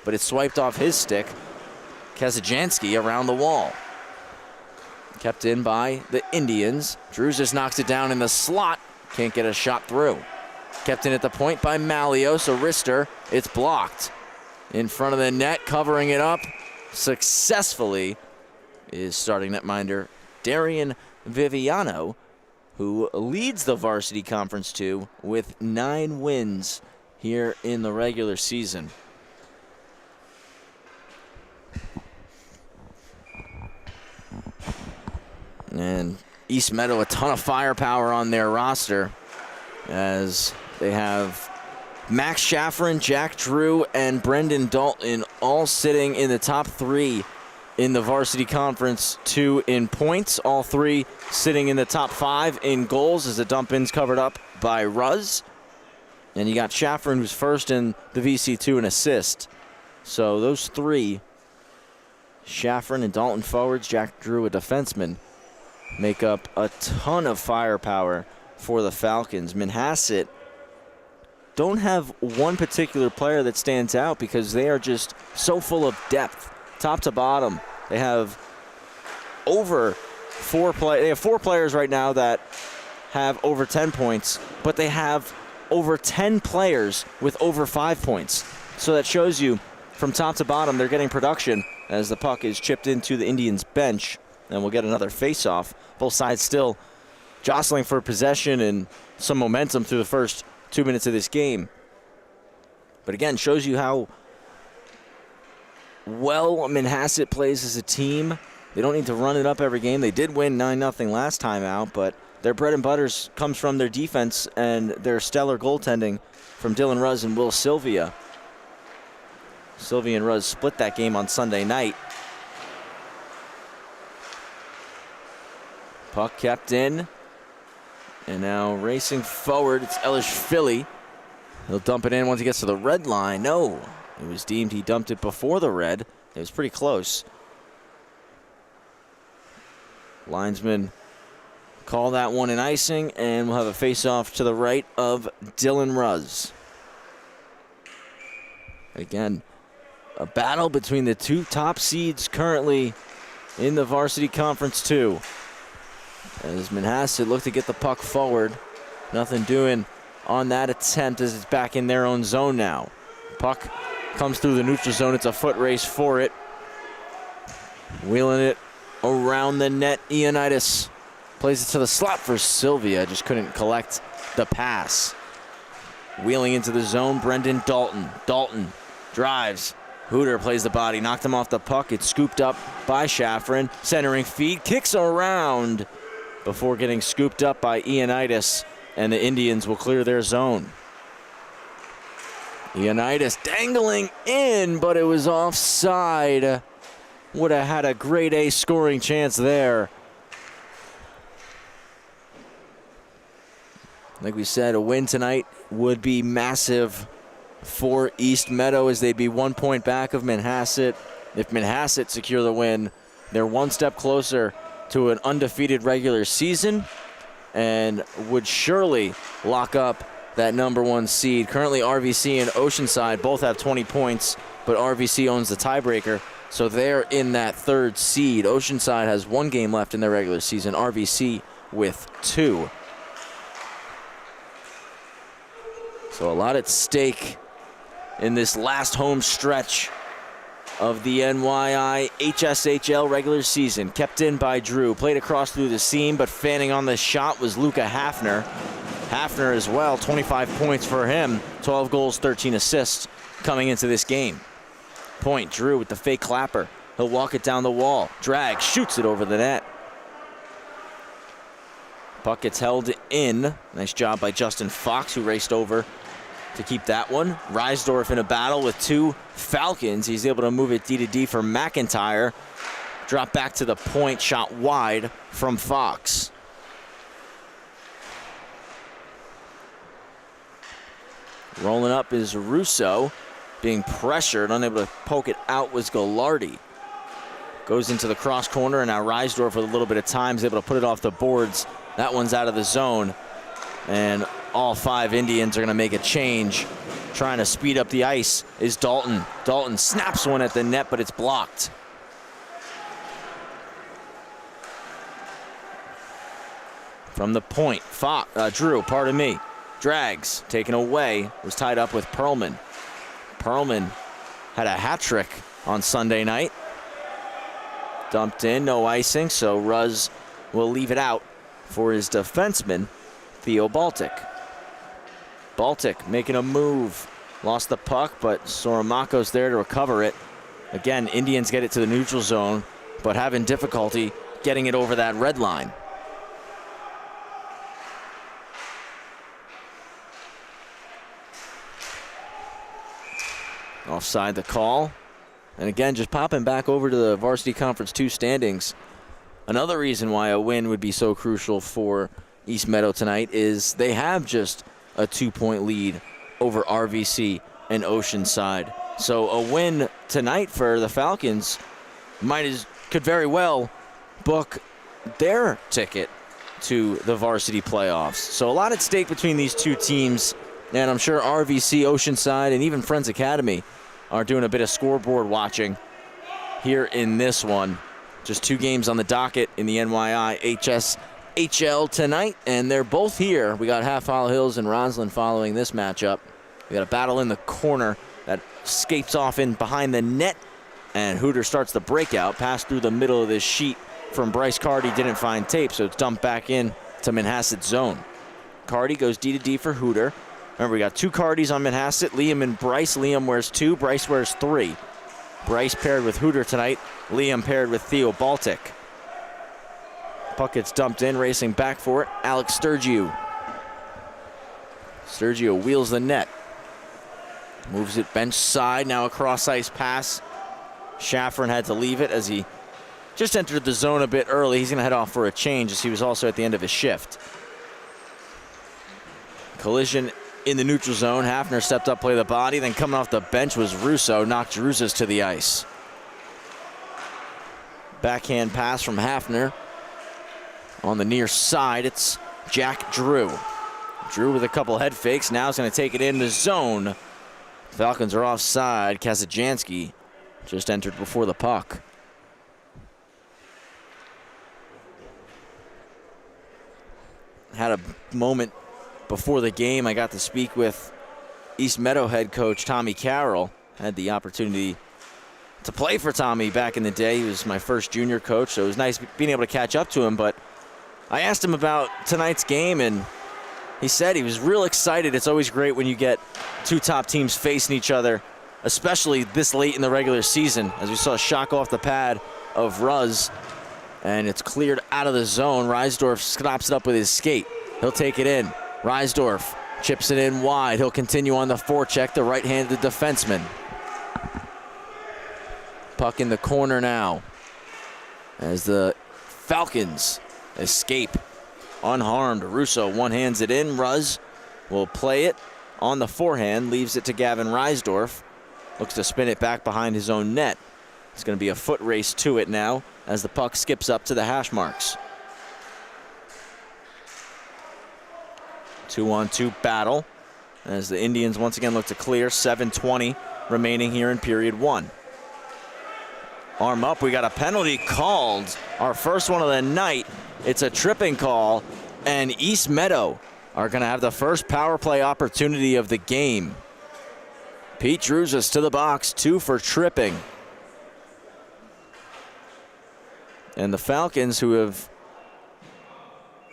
but it's swiped off his stick. Kazajanski around the wall. Kept in by the Indians. Drews just knocks it down in the slot. Can't get a shot through. Kept in at the point by Malio, so Rister, it's blocked. In front of the net, covering it up successfully is starting netminder Darian Viviano, who leads the Varsity Conference 2 with 9 wins here in the regular season. And East Meadow, a ton of firepower on their roster as they have Max Schafferin, Jack Drew, and Brendan Dalton all sitting in the top 3 in the Varsity Conference 2 in points. All 3 sitting in the top 5 in goals as the dump-in's covered up by Ruz. And you got Schafferin, who's first in the VC2 in assist. So those 3, Schafferin and Dalton forwards, Jack Drew a defenseman, make up a ton of firepower for the Falcons. Manhasset don't have one particular player that stands out because they are just so full of depth, top to bottom. They have over 4 players. They have 4 players right now that have over 10 points, but they have over 10 players with over 5 points. So that shows you from top to bottom they're getting production as the puck is chipped into the Indians' bench, and we'll get another face-off. Both sides still jostling for possession and some momentum through the first 2 minutes of this game. But again, shows you how well Manhasset plays as a team. They don't need to run it up every game. They did win 9-0 last time out, but their bread and butter comes from their defense and their stellar goaltending from Dylan Ruz and Will Sylvia. Sylvia and Ruz split that game on Sunday night. Puck kept in. And now racing forward, it's NYIHSHL. He'll dump it in once he gets to the red line. No, it was deemed he dumped it before the red. It was pretty close. Linesman call that one an icing, and we'll have a face-off to the right of Dylan Ruz. Again, a battle between the 2 top seeds currently in the Varsity Conference 2. As Manhasset look to get the puck forward. Nothing doing on that attempt as it's back in their own zone now. Puck comes through the neutral zone. It's a foot race for it. Wheeling it around the net. Ioannidis plays it to the slot for Sylvia. Just couldn't collect the pass. Wheeling into the zone, Brendan Dalton. Dalton drives. Hooter plays the body. Knocked him off the puck. It's scooped up by Schafferin. Centering feed. Kicks around before getting scooped up by Ioannidis, and the Indians will clear their zone. Ioannidis dangling in, but it was offside. Would have had a grade A scoring chance there. Like we said, a win tonight would be massive for East Meadow as they'd be 1 point back of Manhasset. If Manhasset secure the win, they're one step closer to an undefeated regular season and would surely lock up that #1 seed. Currently, RVC and Oceanside both have 20 points, but RVC owns the tiebreaker, so they're in that 3rd seed. Oceanside has 1 game left in their regular season, RVC with 2. So a lot at stake in this last home stretch of the NYIHSHL regular season. Kept in by Drew. Played across through the seam, but fanning on the shot was Luca Hafner. Hafner as well, 25 points for him. 12 goals, 13 assists coming into this game. Point, Drew with the fake clapper. He'll walk it down the wall. Drag, shoots it over the net. Puck gets held in. Nice job by Justin Fox, who raced over to keep that one. Reisdorf in a battle with 2 Falcons. He's able to move it D-to-D for McIntyre. Drop back to the point, shot wide from Fox. Rolling up is Russo. Being pressured, unable to poke it out was Gallardi. Goes into the cross corner, and now Reisdorf with a little bit of time is able to put it off the boards. That one's out of the zone. And all 5 Indians are going to make a change Trying to speed up the ice is Dalton. Dalton snaps one at the net, but it's blocked. From the point, Drew, drags, taken away, was tied up with Perlman. Perlman had a hat trick on Sunday night. Dumped in, no icing, so Ruz will leave it out for his defenseman, Theo Baltic. Baltic making a move. Lost the puck, but Soromako's there to recover it. Again, Indians get it to the neutral zone, but having difficulty getting it over that red line. Offside the call. And again, just popping back over to the Varsity Conference 2 standings. Another reason why a win would be so crucial for East Meadow tonight is they have just a 2-point lead over RVC and Oceanside. So a win tonight for the Falcons could very well book their ticket to the varsity playoffs. So a lot at stake between these two teams, and I'm sure RVC, Oceanside, and even Friends Academy are doing a bit of scoreboard watching here in this one. Just 2 games on the docket in the NYIHSL tonight, and they're both here. We got Half Hollow Hills and Roslyn following this matchup. We got a battle in the corner that escapes off in behind the net, and Hooter starts the breakout. Pass through the middle of this sheet from Bryce Cardy, didn't find tape, so it's dumped back in to Manhasset zone. Cardy goes D to D for Hooter. Remember, we got 2 Cardys on Manhasset, Liam and Bryce. Liam wears 2, Bryce wears 3. Bryce paired with Hooter tonight, Liam paired with Theo Baltic. Puck gets dumped in, racing back for it, Alex Sturgio. Sturgio wheels the net. Moves it bench side, now a cross-ice pass. Schafferin had to leave it as he just entered the zone a bit early. He's gonna head off for a change as he was also at the end of his shift. Collision in the neutral zone. Hafner stepped up, play the body, then coming off the bench was Russo, knocked Jeruzas to the ice. Backhand pass from Hafner. On the near side, it's Jack Drew. Drew with a couple head fakes, now is going to take it in the zone. Falcons are offside. Kazajanski just entered before the puck. Had a moment before the game. I got to speak with East Meadow head coach Tommy Carroll. Had the opportunity to play for Tommy back in the day. He was my first junior coach, so it was nice being able to catch up to him. But I asked him about tonight's game, and he said he was real excited. It's always great when you get 2 top teams facing each other, especially this late in the regular season, as we saw a shock off the pad of Ruz, and it's cleared out of the zone. Reisdorf stops it up with his skate. He'll take it in. Reisdorf chips it in wide. He'll continue on the forecheck, the right-handed defenseman. Puck in the corner now as the Falcons escape unharmed. Russo one-hands it in. Ruz will play it on the forehand, leaves it to Gavin Reisdorf. Looks to spin it back behind his own net. It's going to be a foot race to it now as the puck skips up to the hash marks. 2-on-2 battle as the Indians once again look to clear. 7:20 remaining here in period 1. Arm up, we got a penalty called. Our first one of the night. It's a tripping call, and East Meadow are going to have the first power play opportunity of the game. Pete Jeruzas to the box, 2 for tripping. And the Falcons, who have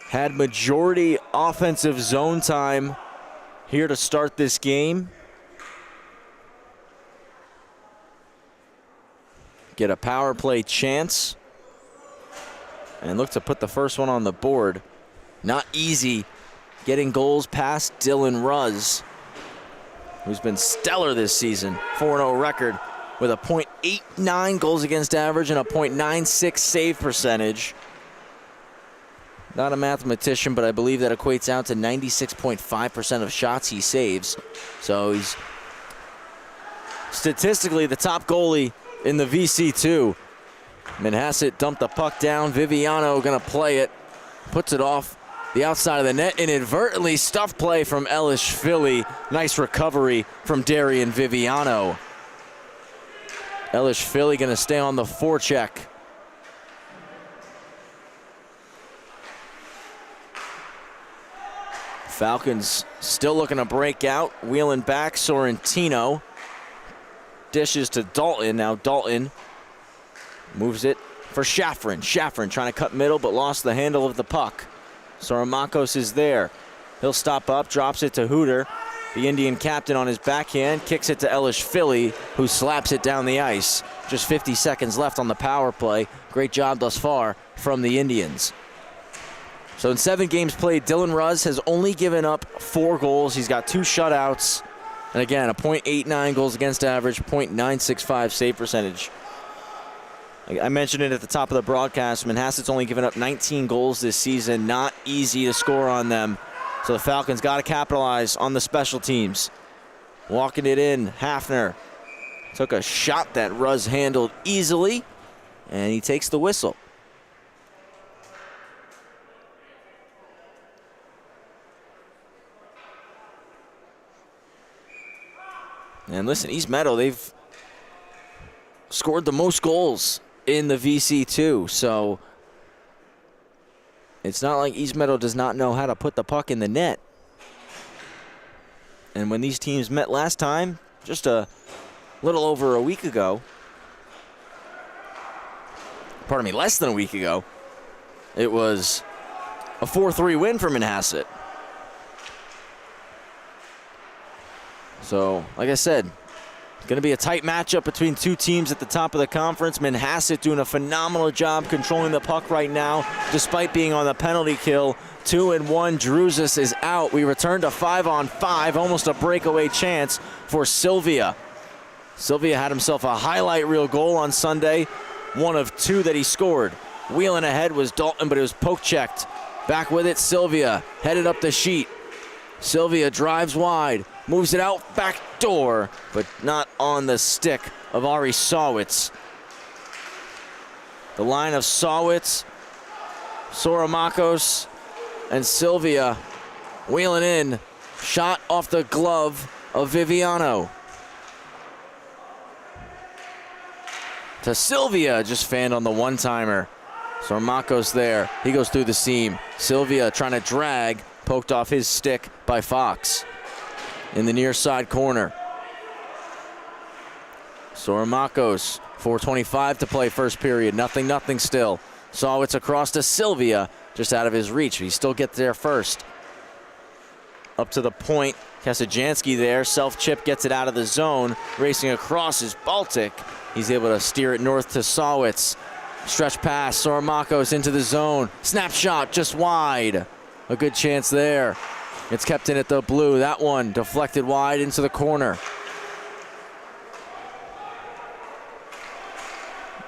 had majority offensive zone time here to start this game, get a power play chance and look to put the first one on the board. Not easy getting goals past Dylan Ruz, who's been stellar this season. 4-0 record with a .89 goals against average and a .96 save percentage. Not a mathematician, but I believe that equates out to 96.5% of shots he saves. So he's statistically the top goalie in the VC2. Manhasset dumped the puck down. Viviano gonna play it. Puts it off the outside of the net. Inadvertently stuffed play from NYIHSHL. Nice recovery from Darian Viviano. NYIHSHL going to stay on the forecheck. Falcons still looking to break out. Wheeling back, Sorrentino. Dishes to Dalton. Now Dalton moves it for Shafrin. Shafrin trying to cut middle, but lost the handle of the puck. Saramakos is there. He'll stop up, drops it to Hooter. The Indian captain on his backhand, kicks it to NYIHSHL, who slaps it down the ice. Just 50 seconds left on the power play. Great job thus far from the Indians. So in 7 games played, Dylan Ruz has only given up 4 goals. He's got 2 shutouts. And again, a .89 goals against average, .965 save percentage. I mentioned it at the top of the broadcast. Manhasset's only given up 19 goals this season. Not easy to score on them. So the Falcons got to capitalize on the special teams. Walking it in, Hafner took a shot that Ruz handled easily, and he takes the whistle. And listen, East Meadow, they've scored the most goals in the VC2, so it's not like East Meadow does not know how to put the puck in the net. And when these teams met last time, just a little over a week ago, pardon me, less than a week ago, it was a 4-3 win for Manhasset. So, like I said, it's going to be a tight matchup between 2 teams at the top of the conference. Manhasset doing a phenomenal job controlling the puck right now, despite being on the penalty kill. 2-1, Druzis is out. We return to 5-on-5, almost a breakaway chance for Sylvia. Sylvia had himself a highlight reel goal on Sunday, 1 of 2 that he scored. Wheeling ahead was Dalton, but it was poke checked. Back with it, Sylvia, headed up the sheet. Sylvia drives wide, moves it out back door, but not on the stick of Ari Sawitz. The line of Sawitz, Saramakos, and Sylvia wheeling in. Shot off the glove of Viviano. To Sylvia, just fanned on the one-timer. Saramakos there, he goes through the seam. Sylvia trying to drag, poked off his stick by Fox. In the near side corner. Saramakos, 4:25 to play first period. Nothing still. Sawitz across to Sylvia, just out of his reach. He still gets there first. Up to the point. Kasajansky there. Self-chip gets it out of the zone. Racing across is Baltic. He's able to steer it north to Sawitz. Stretch pass. Saramakos into the zone. Snapshot just wide. A good chance there. It's kept in at the blue. That one deflected wide into the corner.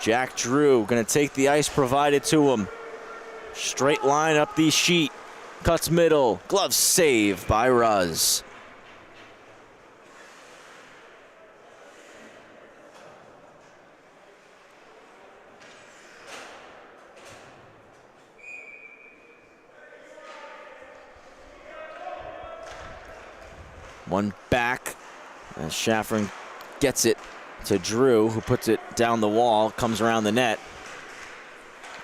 Jack Drew going to take the ice provided to him. Straight line up the sheet. Cuts middle. Glove save by Ruz. One back, and Shafrin gets it to Drew, who puts it down the wall, comes around the net.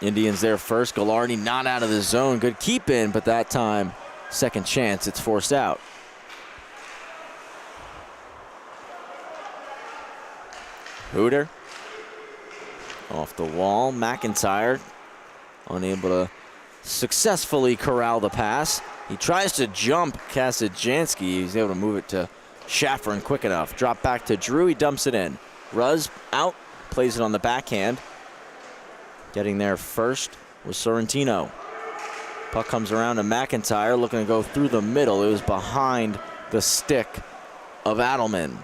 Indians there first. Gallardi not out of the zone. Good keep in, but that time, second chance, it's forced out. Hooter off the wall. McIntyre unable to successfully corral the pass. He tries to jump Kasajansky. He's able to move it to Shafrin quick enough. Drop back to Drew. He dumps it in. Ruz out. Plays it on the backhand. Getting there first was Sorrentino. Puck comes around to McIntyre. Looking to go through the middle. It was behind the stick of Adelman.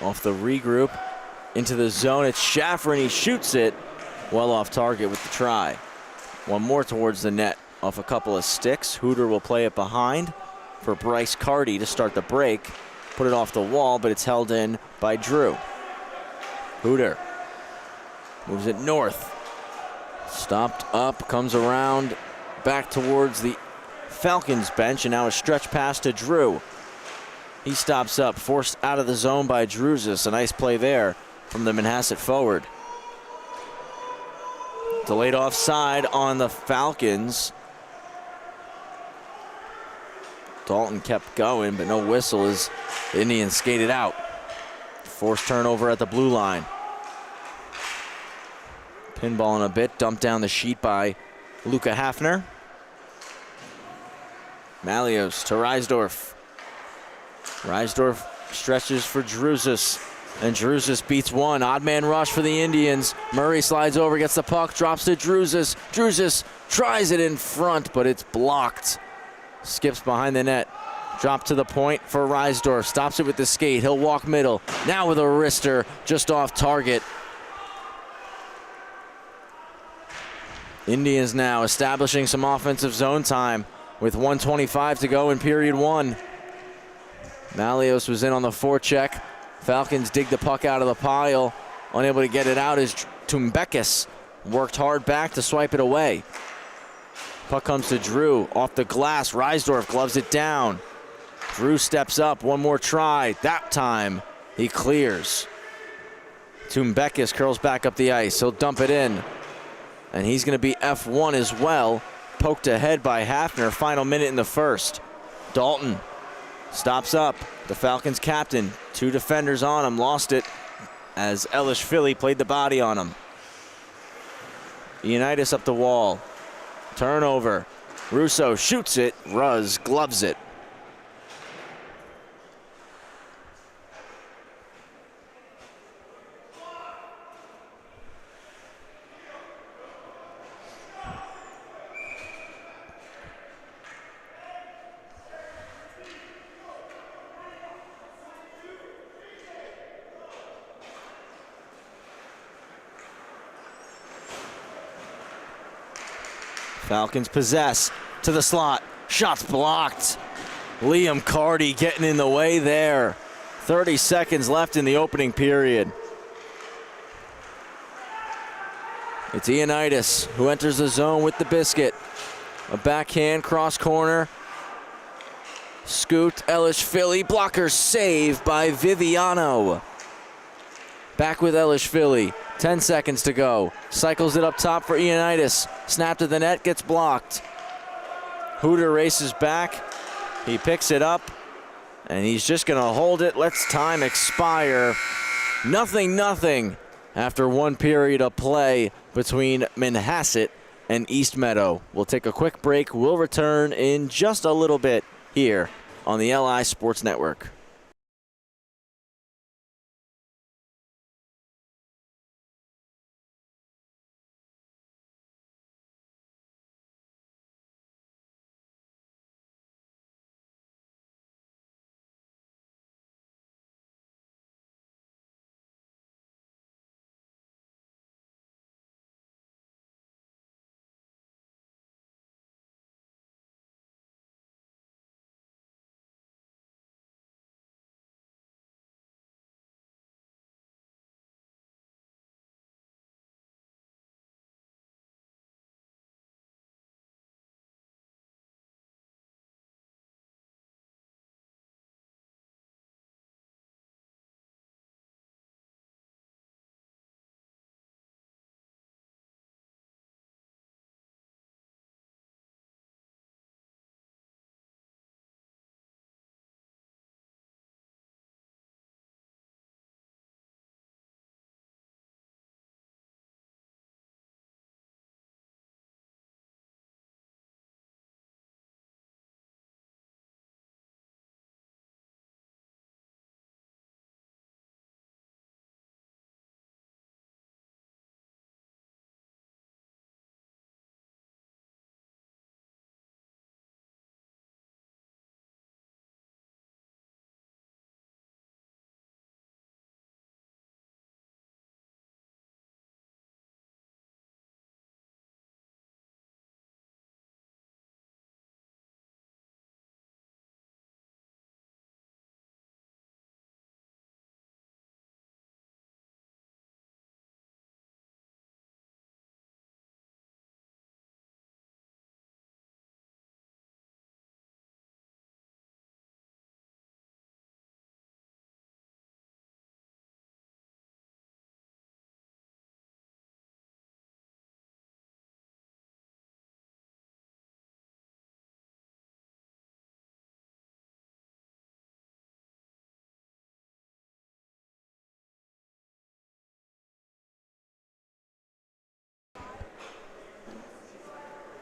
Off the regroup. Into the zone, it's Shafrin, he shoots it well off target with the try. One more towards the net off a couple of sticks. Hooter will play it behind for Bryce Carty to start the break. Put it off the wall, but it's held in by Drew. Hooter moves it north. Stopped up, comes around back towards the Falcons bench, and now a stretch pass to Drew. He stops up, forced out of the zone by Druzis. A nice play there from the Manhasset forward. Delayed offside on the Falcons. Dalton kept going, but no whistle as the Indians skated out. Forced turnover at the blue line. Pinballing a bit, dumped down the sheet by Luca Hafner. Malios to Reisdorf. Reisdorf stretches for Druzis, and Druzis beats one. Odd man rush for the Indians. Murray slides over, gets the puck, drops to Druzis. Druzis tries it in front, but it's blocked. Skips behind the net. Drop to the point for Reisdorf. Stops it with the skate. He'll walk middle. Now with a wrister just off target. Indians now establishing some offensive zone time with 1:25 to go in period one. Malios was in on the forecheck. Falcons dig the puck out of the pile. Unable to get it out as Tumbekis worked hard back to swipe it away. Puck comes to Drew off the glass. Reisdorf gloves it down. Drew steps up, one more try. That time he clears. Tumbekis curls back up the ice. He'll dump it in. And he's going to be F1 as well. Poked ahead by Hafner. Final minute in the first. Dalton stops up. The Falcons captain. Two defenders on him. Lost it as NYIHSHL played the body on him. NYIHSHL up the wall. Turnover. Russo shoots it. Ruz gloves it. Falcons possess to the slot. Shots blocked. Liam Carty getting in the way there. 30 seconds left in the opening period. It's NYIHSHL who enters the zone with the biscuit. A backhand cross corner. Scoot NYIHSHL. Blocker save by Viviano. Back with NYIHSHL. 10 seconds to go. Cycles it up top for NYIHSHL. Snap to the net, gets blocked. Hooter races back. He picks it up, and he's just going to hold it. Lets time expire. 0-0 after one period of play between Manhasset and East Meadow. We'll take a quick break. We'll return in just a little bit here on the LI Sports Network.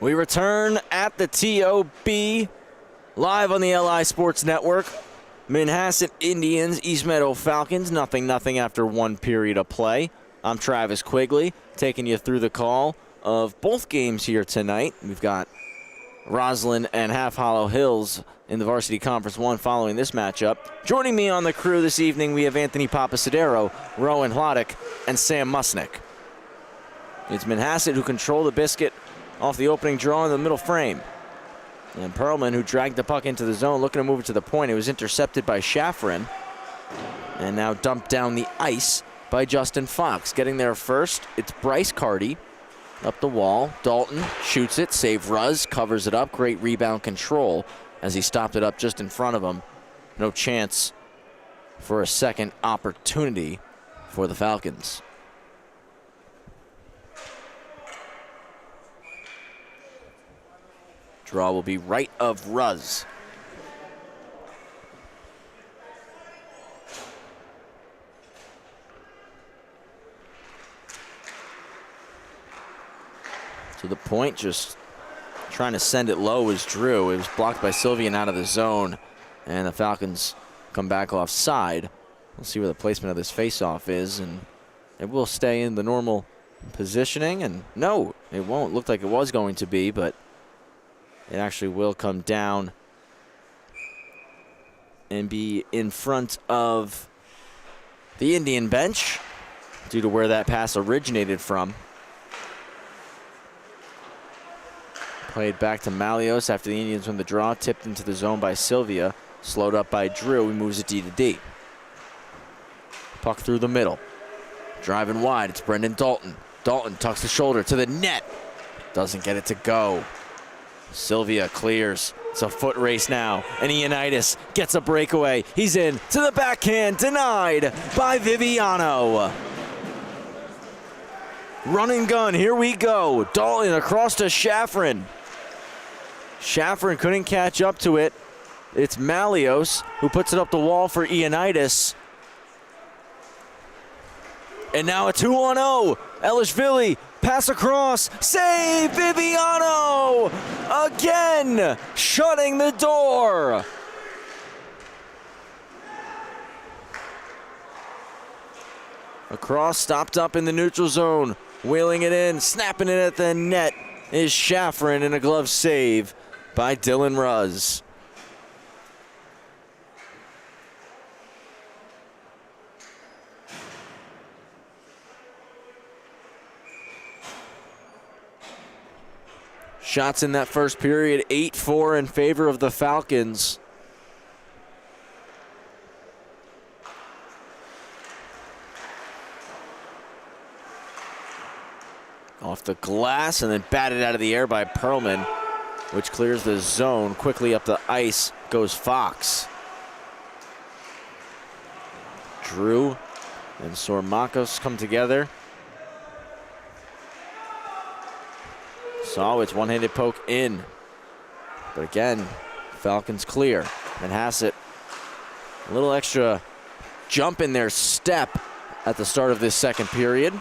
We return at the TOB, live on the LI Sports Network. Manhasset Indians, East Meadow Falcons, 0-0 after one period of play. I'm Travis Quigley, taking you through the call of both games here tonight. We've got Roslyn and Half Hollow Hills in the Varsity Conference 1 following this matchup. Joining me on the crew this evening, we have Anthony Papasadero, Rowan Hlodick, and Sam Musnick. It's Manhasset who control the biscuit off the opening draw in the middle frame. And Perlman, who dragged the puck into the zone, looking to move it to the point. It was intercepted by Shafrin, and now dumped down the ice by Justin Fox. Getting there first, it's Bryce Carty. Up the wall, Dalton shoots it, save Ruz, covers it up. Great rebound control as he stopped it up just in front of him. No chance for a second opportunity for the Falcons. Draw will be right of Ruz. To the point, just trying to send it low was Drew. It was blocked by Sylvian out of the zone, and the Falcons come back offside. We'll see where the placement of this faceoff is, and it will stay in the normal positioning. And no, it won't. Looked like it was going to be, but it actually will come down and be in front of the Indian bench due to where that pass originated from. Played back to Malios after the Indians win the draw. Tipped into the zone by Sylvia. Slowed up by Drew. He moves it D to D. Puck through the middle. Driving wide. It's Brendan Dalton. Dalton tucks the shoulder to the net. Doesn't get it to go. Sylvia clears. It's a foot race now. And Ioannidis gets a breakaway. He's in to the backhand. Denied by Viviano. Run and gun. Here we go. Dalton across to Shafrin. Shafrin couldn't catch up to it. It's Malios who puts it up the wall for Ioannidis. And now a 2-on-0. Elishvili, pass across, save Viviano! Again, shutting the door. Across, stopped up in the neutral zone. Wheeling it in, snapping it at the net is Shafrin, in a glove save by Dylan Ruz. Shots in that first period, 8-4 in favor of the Falcons. Off the glass and then batted out of the air by Perlman, which clears the zone. Quickly up the ice goes Fox. Drew and Sormakos come together. Sawicz, one-handed poke in. But again, Falcons clear. Manhasset, a little extra jump in their step at the start of this second period.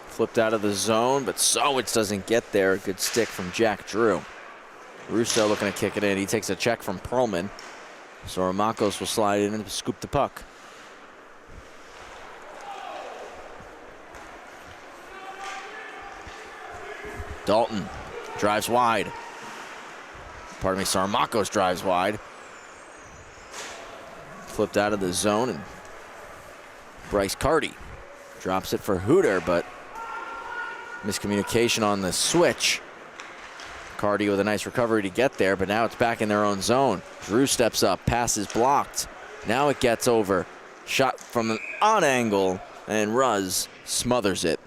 Flipped out of the zone, but Sawicz doesn't get there. Good stick from Jack Drew. Russo looking to kick it in. He takes a check from Perlman. Sormakos will slide in and scoop the puck. Dalton drives wide. Pardon me, Sormakos drives wide. Flipped out of the zone, and Bryce Carty drops it for Hooter, but miscommunication on the switch. Carty with a nice recovery to get there, but now it's back in their own zone. Drew steps up, pass is blocked. Now it gets over. Shot from an odd angle, and Ruz smothers it.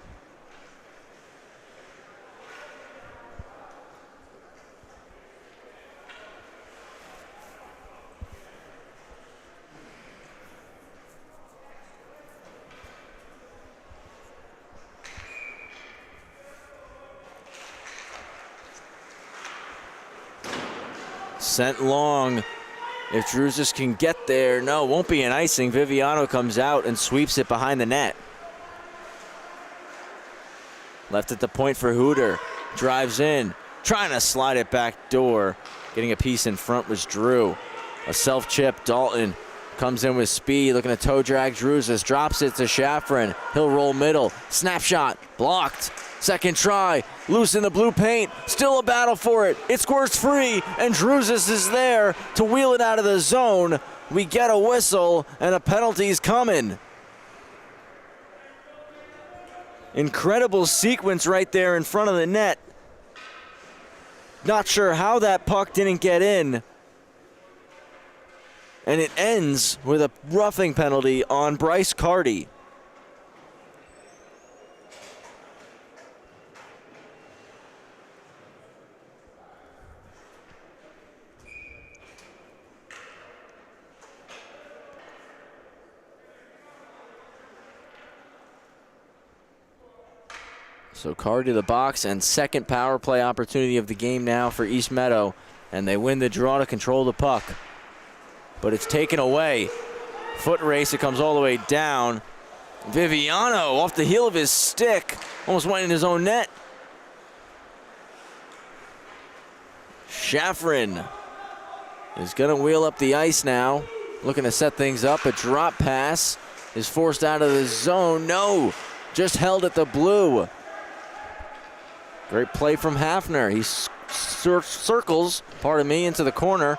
Sent long If Druzis can get there, no, won't be an icing. Viviano comes out and sweeps it behind the net. Left at the point for Hooter. Drives in, trying to slide it back door. Getting a piece in front was Drew. A self-chip, Dalton comes in with speed, looking to toe drag Druzis. Drops it to Shafrin. He'll roll middle. Snapshot, blocked. Second try, loose in the blue paint. Still a battle for it. It squirts free, and Druzis is there to wheel it out of the zone. We get a whistle, and a penalty's coming. Incredible sequence right there in front of the net. Not sure how that puck didn't get in. And it ends with a roughing penalty on Bryce Carty. So Carty to the box, and second power play opportunity of the game now for East Meadow. And they win the draw to control the puck. But it's taken away. Foot race, it comes all the way down. Viviano off the heel of his stick. Almost went in his own net. Shafrin is going to wheel up the ice now. Looking to set things up. A drop pass is forced out of the zone. No, just held at the blue. Great play from Hafner. He circles, into the corner.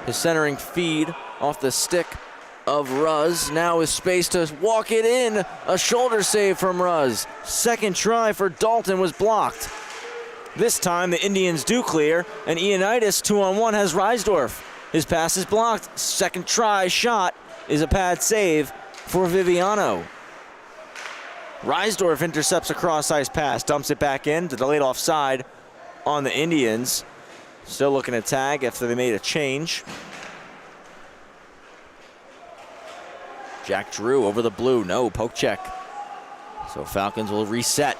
His centering feed off the stick of Ruz. Now with space to walk it in. A shoulder save from Ruz. Second try for Dalton was blocked. This time the Indians do clear, and NYIHSHL 2-on-1 has Reisdorf. His pass is blocked. Second try shot is a pad save for Viviano. Reisdorf intercepts a cross-ice pass, dumps it back in to the late offside on the Indians. Still looking to tag after they made a change. Jack Drew over the blue, no, poke check. So Falcons will reset.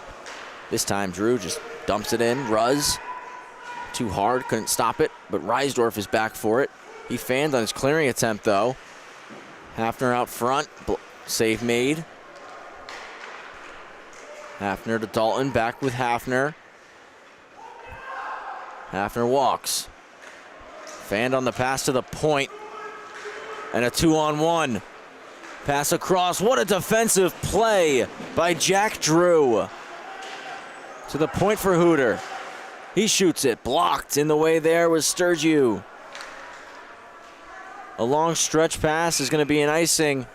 This time Drew just dumps it in. Ruz, too hard, couldn't stop it, but Reisdorf is back for it. He fanned on his clearing attempt though. Hafner out front, save made. Hafner to Dalton, back with Hafner. Hafner walks. Fanned on the pass to the point. And a 2-on-1. Pass across. What a defensive play by Jack Drew. To the point for Hooter. He shoots it. Blocked in the way there was Sturgeon. A long stretch pass is going to be an icing.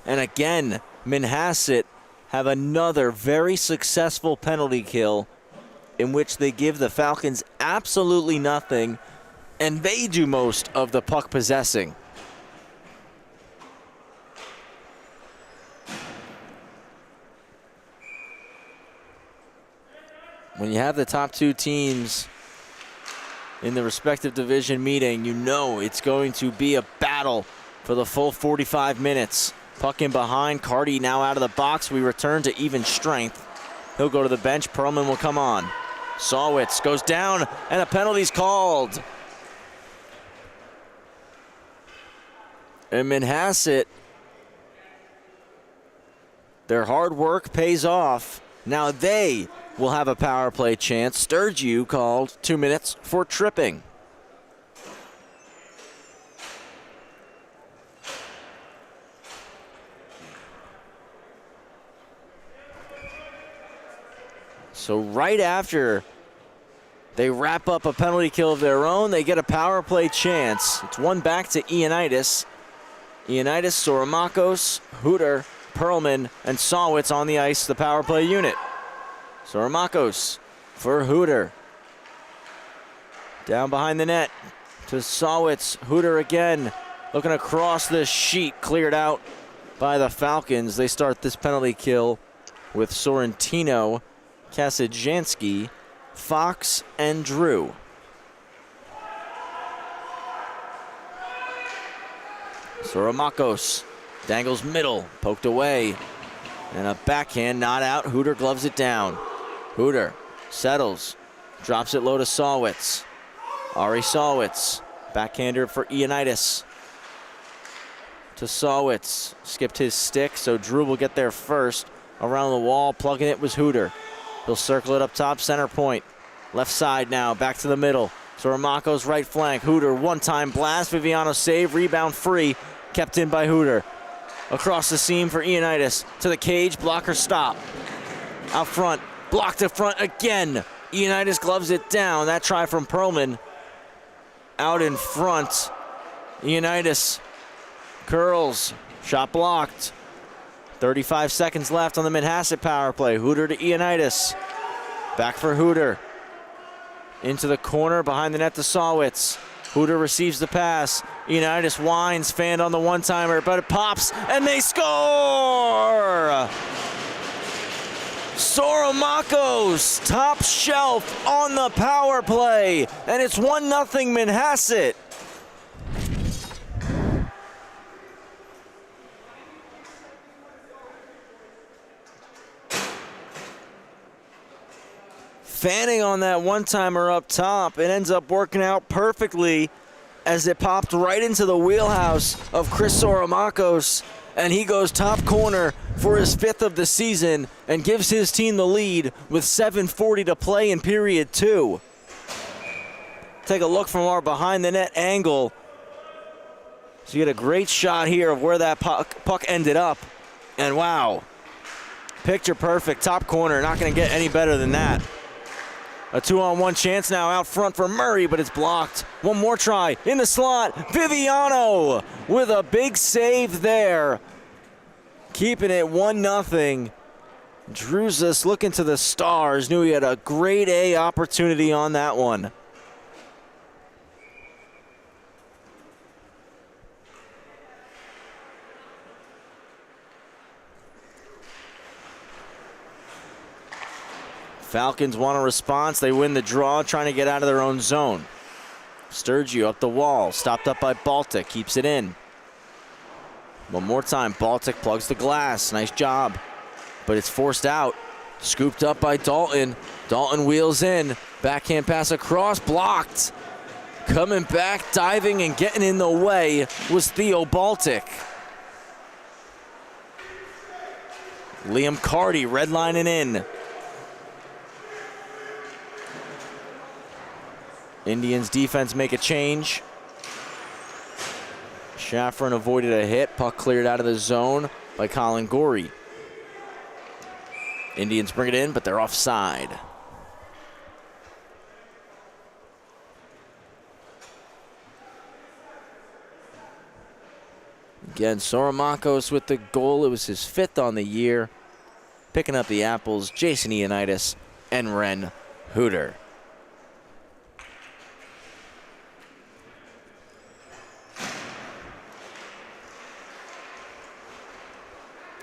And again, Manhasset have another very successful penalty kill in which they give the Falcons absolutely nothing, and they do most of the puck possessing. When you have the top two teams in the respective division meeting, you know it's going to be a battle for the full 45 minutes. Puck in behind, Carty now out of the box. We return to even strength. He'll go to the bench, Perlman will come on. Sawitz goes down, and a penalty's called. And Manhasset, their hard work pays off. Now they will have a power play chance. Sturgeon called 2 minutes for tripping. So right after they wrap up a penalty kill of their own, they get a power play chance. It's one back to NYIHSHL. NYIHSHL, Soramakos, Hooter, Perlman, and Sawitz on the ice, the power play unit. Soramakos for Hooter. Down behind the net to Sawitz. Hooter again, looking across the sheet, cleared out by the Falcons. They start this penalty kill with Sorrentino, Kasajansky, Fox, and Drew. Soramakos dangles middle, poked away, and a backhand not out. Hooter gloves it down. Hooter settles, drops it low to Sawitz. Ari Sawitz Backhander for Ioannidis. To Sawitz. Skipped his stick, so Drew will get there first. Around the wall, plugging it was Hooter. He'll circle it up top, center point. Left side now, back to the middle. Soromako's right flank. Hooter, one-time blast. Viviano save, rebound free. Kept in by Hooter. Across the seam for Ioannidis. To the cage, blocker stop. Out front, blocked to front again. Ioannidis gloves it down. That try from Perlman. Out in front. Ioannidis curls. Shot blocked. 35 seconds left on the Manhasset power play. Hooter to Ioannidis. Back for Hooter. Into the corner, behind the net to Sawitz. Hooter receives the pass. Ioannidis winds, fanned on the one-timer, but it pops, and they score! Soromako's top shelf on the power play, and it's 1-0 Manhasset. Fanning on that one-timer up top. It ends up working out perfectly as it popped right into the wheelhouse of Chris Soromakos, and he goes top corner for his 5th of the season and gives his team the lead with 7:40 to play in period 2. Take a look from our behind-the-net angle. So you get a great shot here of where that puck ended up, and wow, picture perfect, top corner, not going to get any better than that. A 2-on-1 chance now out front for Murray, but it's blocked. One more try in the slot. Viviano with a big save there. Keeping it 1-0. Druzas looking to the stars. Knew he had a grade A opportunity on that one. Falcons want a response. They win the draw, trying to get out of their own zone. Sturgio up the wall, stopped up by Baltic, keeps it in. One more time, Baltic plugs the glass. Nice job, but it's forced out. Scooped up by Dalton. Dalton wheels in. Backhand pass across, blocked. Coming back, diving and getting in the way was Theo Baltic. Liam Carty redlining in. Indians defense make a change. Shafron avoided a hit. Puck cleared out of the zone by Colin Gorey. Indians bring it in, but they're offside. Again, Soromakos with the goal. It was his 5th on the year. Picking up the apples, Jason Ioannidis and Ren Hooter.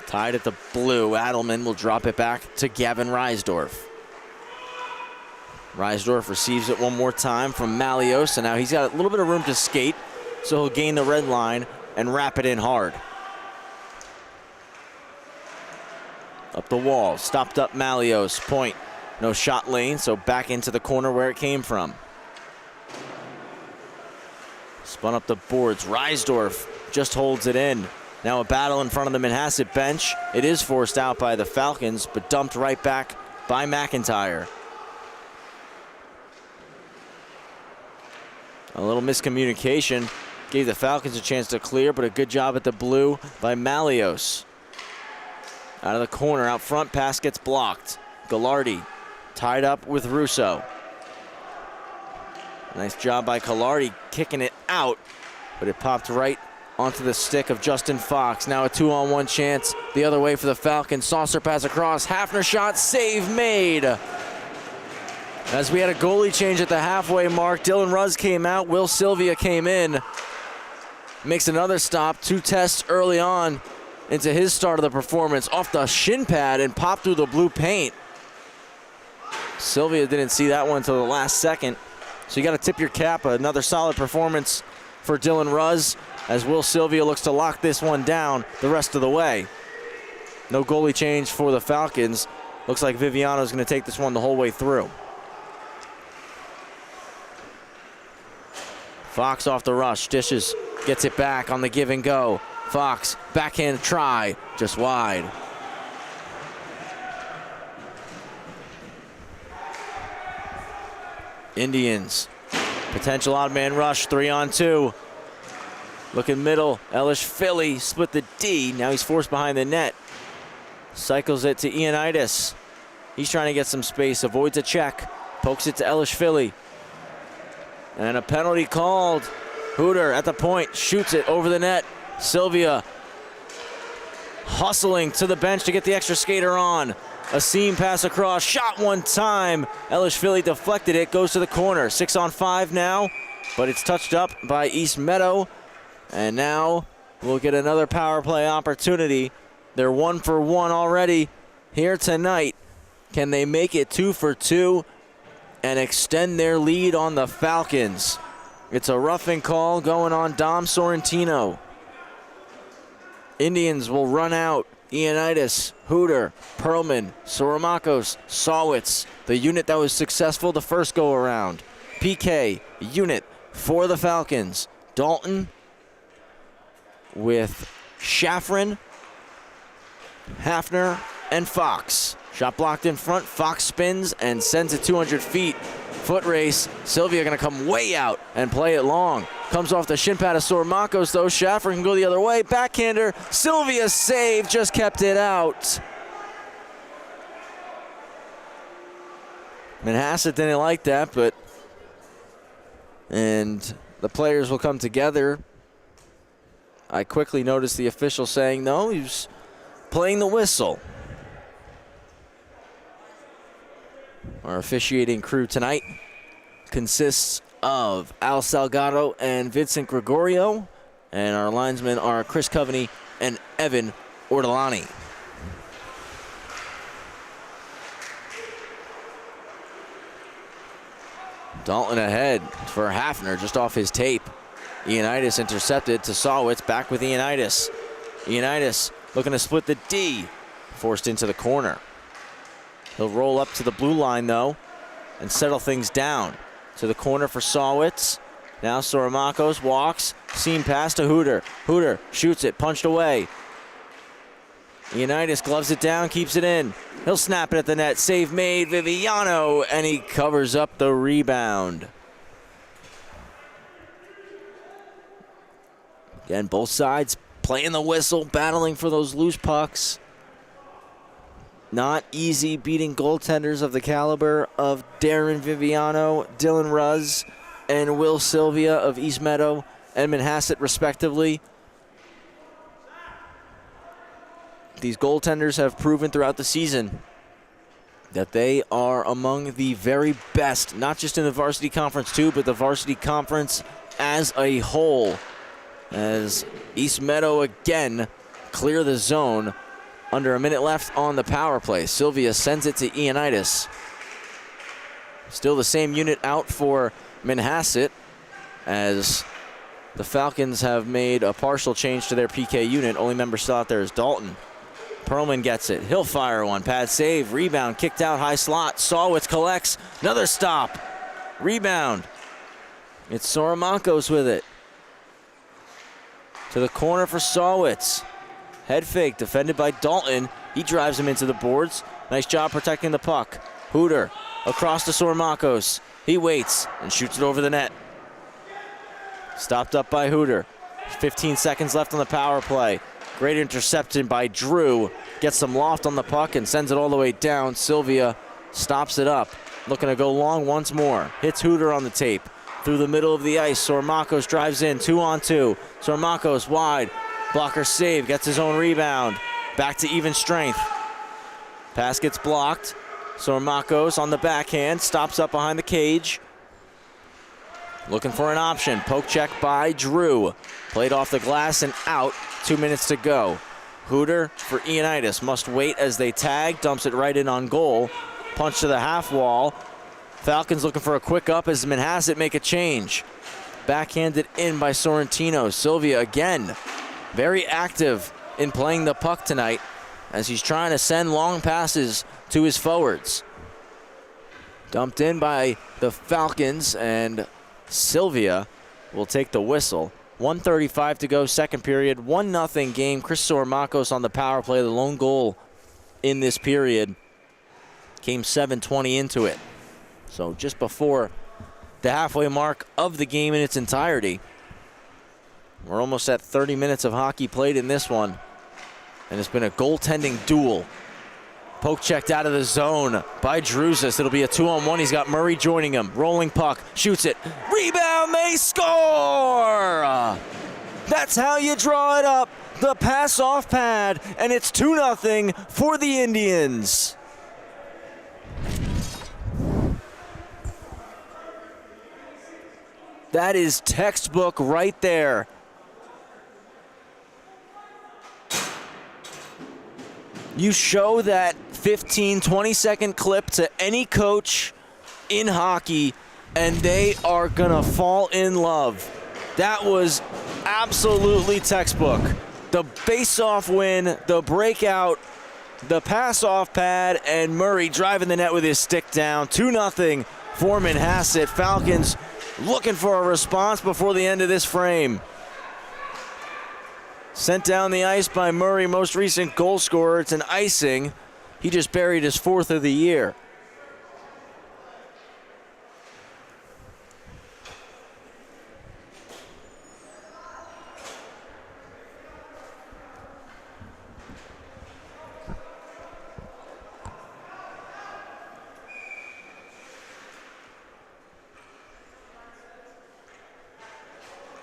Tied at the blue. Adelman will drop it back to Gavin Reisdorf. Reisdorf receives it one more time from Malios, and now he's got a little bit of room to skate, so he'll gain the red line and wrap it in hard. Up the wall, stopped up Malios, point. No shot lane, so back into the corner where it came from. Spun up the boards. Reisdorf just holds it in. Now a battle in front of the Manhasset bench. It is forced out by the Falcons, but dumped right back by McIntyre. A little miscommunication gave the Falcons a chance to clear, but a good job at the blue by Malios. Out of the corner, out front, pass gets blocked. Gallardi tied up with Russo. Nice job by Gallardi kicking it out, but it popped right onto the stick of Justin Fox. Now a 2-on-1 chance the other way for the Falcons. Saucer pass across, Hafner shot, save made. As we had a goalie change at the halfway mark, Dylan Ruz came out, Will Sylvia came in. Makes another stop, 2 tests early on into his start of the performance. Off the shin pad and popped through the blue paint. Sylvia didn't see that one until the last second. So you got to tip your cap. Another solid performance for Dylan Ruz, as Will Sylvia looks to lock this one down the rest of the way. No goalie change for the Falcons. Looks like Viviano's going to take this one the whole way through. Fox off the rush, dishes, gets it back on the give and go. Fox, backhand try, just wide. Indians, potential odd man rush, 3-on-2. Looking middle, NYIHSHL split the D. Now he's forced behind the net. Cycles it to NYIHSHL. He's trying to get some space, avoids a check, pokes it to NYIHSHL. And a penalty called. Hooter at the point, shoots it over the net. Sylvia hustling to the bench to get the extra skater on. A seam pass across, shot one time. NYIHSHL deflected it, goes to the corner. 6-on-5 now, but it's touched up by East Meadow. And now we'll get another power play opportunity. They're 1 for 1 already here tonight. Can they make it 2 for 2 and extend their lead on the Falcons? It's a roughing call going on Dom Sorrentino. Indians will run out. NYIHSHL, Hooter, Perlman, Soromakos, Sawitz, the unit that was successful the first go around. PK unit for the Falcons. Dalton with Shafrin, Hafner, and Fox. Shot blocked in front. Fox spins and sends it 200 feet. Foot race. Sylvia going to come way out and play it long. Comes off the shin pad of Soromakos, though. Shaffer can go the other way. Backhander. Sylvia save. Just kept it out. Manhasset didn't like that, and the players will come together. I quickly noticed the official saying, no, he's playing the whistle. Our officiating crew tonight consists of Al Salgado and Vincent Gregorio, and our linesmen are Chris Coveney and Evan Ortolani. Dalton ahead for Hafner, just off his tape. NYIHSHL intercepted to Sawitz, back with NYIHSHL. NYIHSHL looking to split the D, forced into the corner. He'll roll up to the blue line, though, and settle things down. To the corner for Sawitz. Now Soromakos walks, seam pass to Hooter. Hooter shoots it, punched away. NYIHSL gloves it down, keeps it in. He'll snap it at the net. Save made, Viviano, and he covers up the rebound. Again, both sides playing the whistle, battling for those loose pucks. Not easy beating goaltenders of the caliber of Darren Viviano, Dylan Ruz, and Will Sylvia of East Meadow and Manhasset, respectively. These goaltenders have proven throughout the season that they are among the very best, not just in the Varsity Conference too, but the Varsity Conference as a whole. As East Meadow again clear the zone under a minute left on the power play. Sylvia sends it to NYIHSL. Still the same unit out for Manhasset, as the Falcons have made a partial change to their PK unit. Only member still out there is Dalton. Perlman gets it. He'll fire one. Pad save. Rebound. Kicked out high slot. Sawitz collects. Another stop. Rebound. It's Soromakos with it. To the corner for Sawitz. Head fake. Defended by Dalton. He drives him into the boards. Nice job protecting the puck. Hooter across to Soromakos. He waits and shoots it over the net. Stopped up by Hooter. 15 seconds left on the power play. Great interception by Drew. Gets some loft on the puck and sends it all the way down. Sylvia stops it up. Looking to go long once more. Hits Hooter on the tape. Through the middle of the ice. Soromakos drives in. 2-on-2. Soromakos wide. Blocker save. Gets his own rebound. Back to even strength. Pass gets blocked. Soromakos on the backhand. Stops up behind the cage. Looking for an option. Poke check by Drew. Played off the glass and out. 2 minutes to go. Hooter for NYIHSL must wait as they tag. Dumps it right in on goal. Punch to the half wall. Falcons looking for a quick up as Manhasset make a change. Backhanded in by Sorrentino. Sylvia again very active in playing the puck tonight as he's trying to send long passes to his forwards. Dumped in by the Falcons, and Sylvia will take the whistle. 1:35 to go, second period. 1-0 game. Chris Sorimakos on the power play. The lone goal in this period came 7:20 into it. So just before the halfway mark of the game in its entirety. We're almost at 30 minutes of hockey played in this one. And it's been a goaltending duel. Poke checked out of the zone by Druzis. It'll be a 2-on-1. He's got Murray joining him. Rolling puck. Shoots it. Rebound. They score! That's how you draw it up. The pass off pad. And it's 2-0 for the Indians. That is textbook right there. You show that 15, 20-second clip to any coach in hockey, and they are going to fall in love. That was absolutely textbook. The face-off win, the breakout, the pass-off pad, and Murray driving the net with his stick down. 2-0 for Manhasset. Falcons looking for a response before the end of this frame. Sent down the ice by Murray, most recent goal scorer. It's an icing. He just buried his 4th of the year.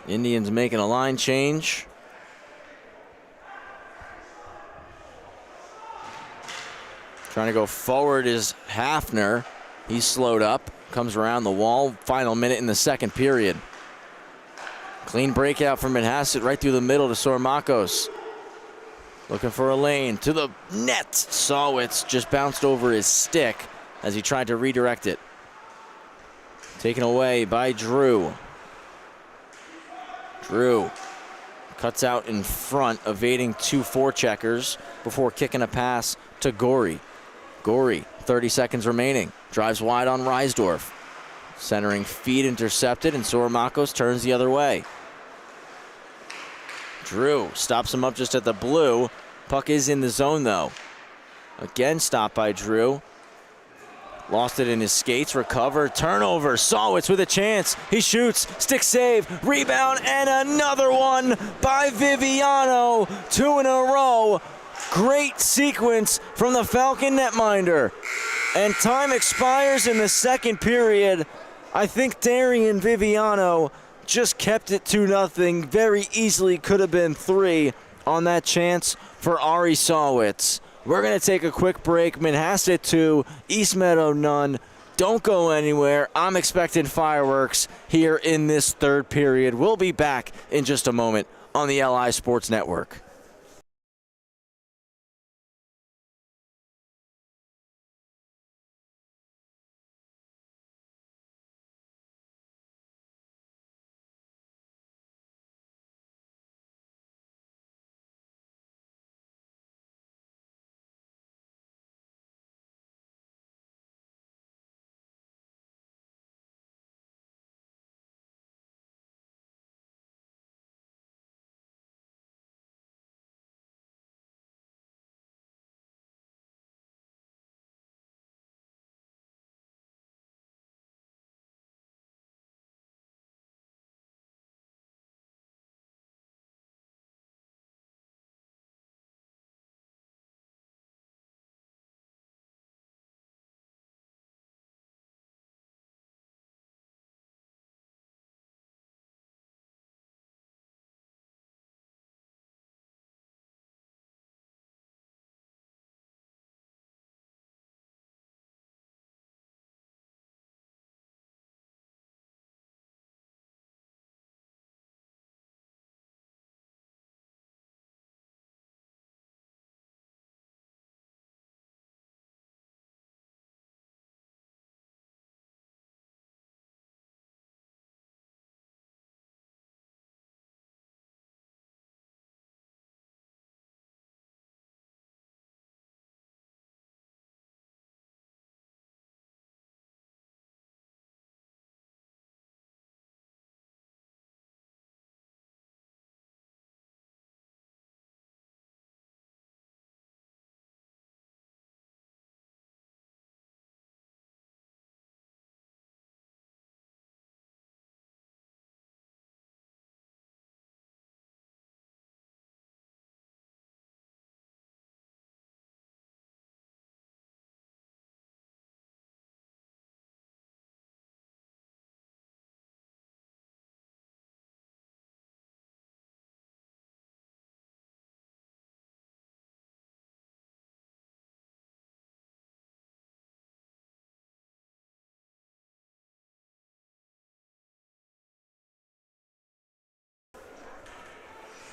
Indians making a line change. Trying to go forward is Hafner. He's slowed up, comes around the wall. Final minute in the second period. Clean breakout from Manhasset right through the middle to Sorimakos. Looking for a lane to the net. Sawitz just bounced over his stick as he tried to redirect it. Taken away by Drew. Drew cuts out in front, evading 2 forecheckers before kicking a pass to Gorey. Gorey, 30 seconds remaining, drives wide on Reisdorf. Centering feed intercepted, and Sorimakos turns the other way. Drew stops him up just at the blue. Puck is in the zone, though. Again stopped by Drew. Lost it in his skates, recover, turnover. Sawitz with a chance. He shoots, stick save, rebound, and another one by Viviano. 2 in a row. Great sequence from the Falcon netminder. And time expires in the second period. I think Darian Viviano just kept it 2-0. Very easily could have been 3 on that chance for Ari Sawitz. We're going to take a quick break. Manhasset 2, East Meadow none. Don't go anywhere. I'm expecting fireworks here in this third period. We'll be back in just a moment on the LI Sports Network.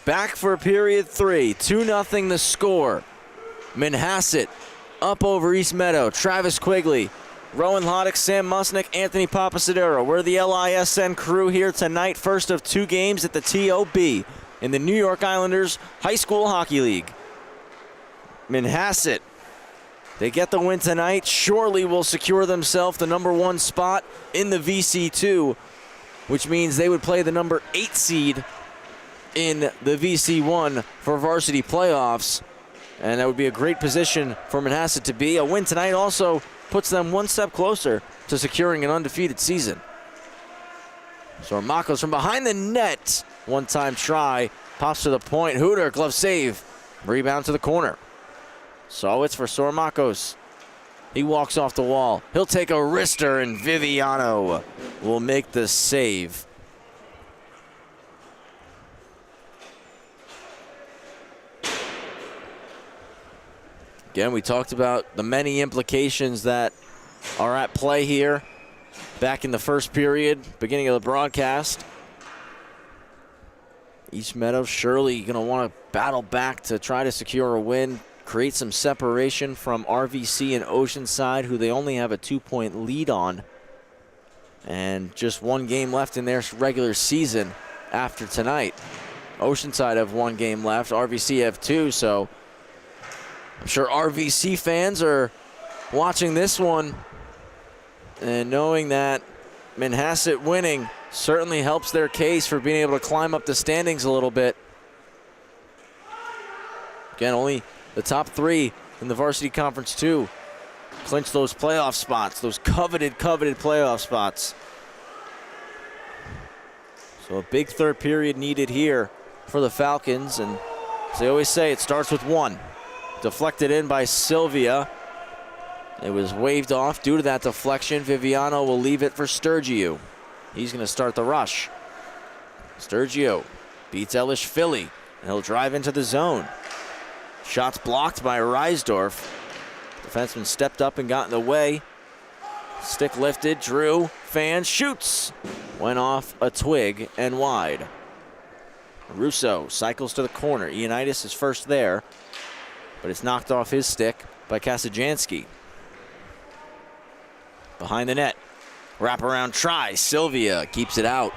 Back for period 3. 2-0 the score. Manhasset up over East Meadow. Travis Quigley, Rowan Loddick, Sam Musnick, Anthony Papasadero. We're the LISN crew here tonight. First of 2 games at the TOB in the New York Islanders High School Hockey League. Manhasset, they get the win tonight. Surely will secure themselves the number 1 spot in the VC2, which means they would play the number 8 seed in the VC1 for varsity playoffs. And that would be a great position for Manhasset to be. A win tonight also puts them 1 step closer to securing an undefeated season. Sormakos from behind the net. One-time try. Pops to the point. Hooter, glove save. Rebound to the corner. So it's for Sormakos. He walks off the wall. He'll take a wrister, and Viviano will make the save. Again, we talked about the many implications that are at play here back in the first period, beginning of the broadcast. East Meadow surely going to want to battle back to try to secure a win, create some separation from RVC and Oceanside, who they only have a 2-point lead on. And just 1 game left in their regular season after tonight. Oceanside have 1 game left, RVC have 2, so I'm sure RVC fans are watching this one and knowing that Manhasset winning certainly helps their case for being able to climb up the standings a little bit. Again, only the top 3 in the Varsity Conference 2 clinch those playoff spots, those coveted playoff spots. So a big third period needed here for the Falcons, and as they always say, it starts with 1. Deflected in by Sylvia. It was waved off due to that deflection. Viviano will leave it for Sturgio. He's going to start the rush. Sturgio beats NYIHSHL, and he'll drive into the zone. Shots blocked by Reisdorf. Defenseman stepped up and got in the way. Stick lifted, Drew, fan, shoots. Went off a twig and wide. Russo cycles to the corner. Ioannidis is first there, but it's knocked off his stick by Kasajanski. Behind the net, wraparound try. Sylvia keeps it out.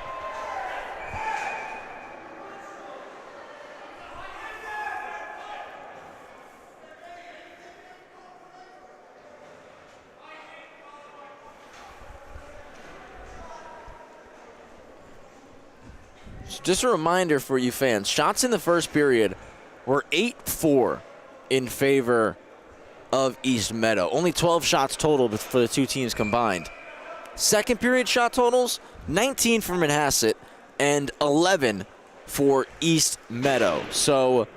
Just a reminder for you fans, shots in the first period were 8-4 in favor of East Meadow. Only 12 shots total for the 2 teams combined. Second period shot totals, 19 for Manhasset and 11 for East Meadow. So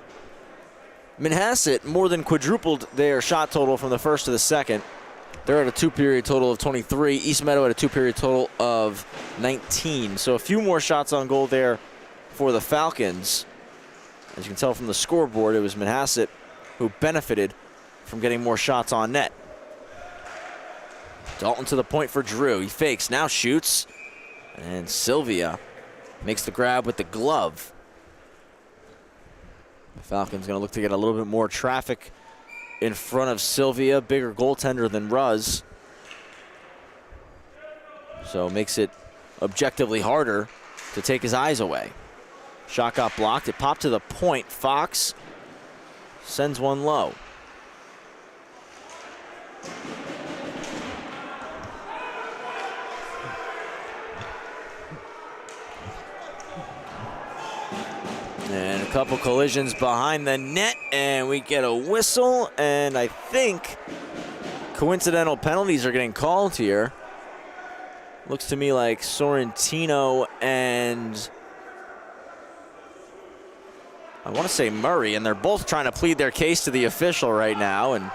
Manhasset more than quadrupled their shot total from the first to the second. They're at a 2-period total of 23. East Meadow at a 2-period total of 19. So a few more shots on goal there for the Falcons. As you can tell from the scoreboard, it was Manhasset who benefited from getting more shots on net. Dalton to the point for Drew. He fakes, now shoots. And Sylvia makes the grab with the glove. The Falcons going to look to get a little bit more traffic in front of Sylvia. Bigger goaltender than Ruz. So makes it objectively harder to take his eyes away. Shot got blocked. It popped to the point. Fox sends one low. And a couple collisions behind the net, and we get a whistle, and I think coincidental penalties are getting called here. Looks to me like Sorrentino and I want to say Murray, and they're both trying to plead their case to the official right now. And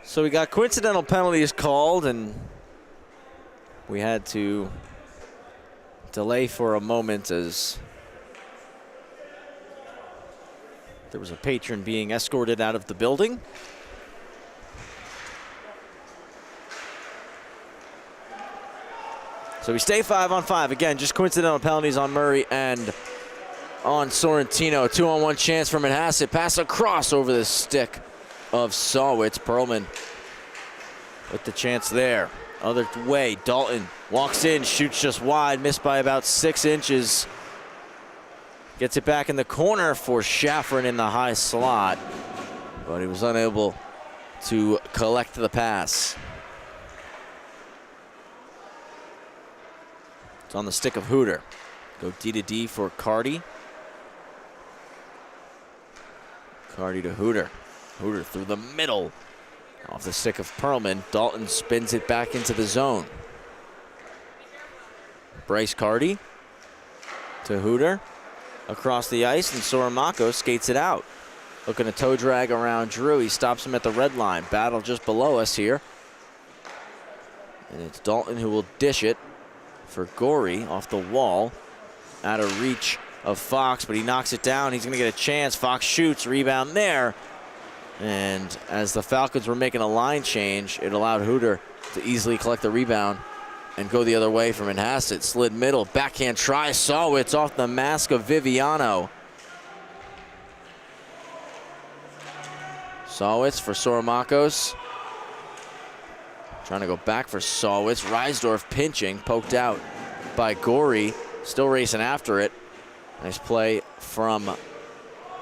So we got coincidental penalties called, and we had to delay for a moment as there was a patron being escorted out of the building. So we stay 5-on-5. Again, just coincidental penalties on Murray and on Sorrentino. 2-on-1 chance for Manhasset. Pass across over the stick of Sawitz. Perlman with the chance there. Other way, Dalton walks in, shoots just wide, missed by about 6 inches. Gets it back in the corner for Schafrin in the high slot, but he was unable to collect the pass. It's on the stick of Hooter. Go D to D for Carty. Carty to Hooter. Hooter through the middle. Off the stick of Perlman. Dalton spins it back into the zone. Bryce Carty to Hooter. Across the ice, and Soramako skates it out. Looking to toe drag around Drew. He stops him at the red line. Battle just below us here. And it's Dalton who will dish it for Gorey off the wall. Out of reach of Fox, but he knocks it down. He's going to get a chance. Fox shoots, rebound there. And as the Falcons were making a line change, it allowed Hooter to easily collect the rebound and go the other way from Manhasset. Slid middle, backhand try. Sawitz off the mask of Viviano. Sawitz for Soramakos. Trying to go back for Sawitz. Reisdorf pinching, poked out by Gorey. Still racing after it. Nice play from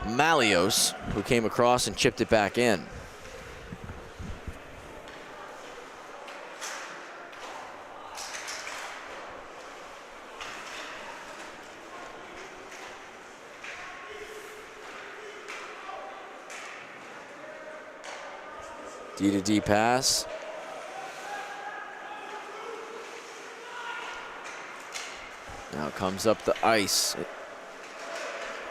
Malios, who came across and chipped it back in. D to D pass. Now it comes up the ice.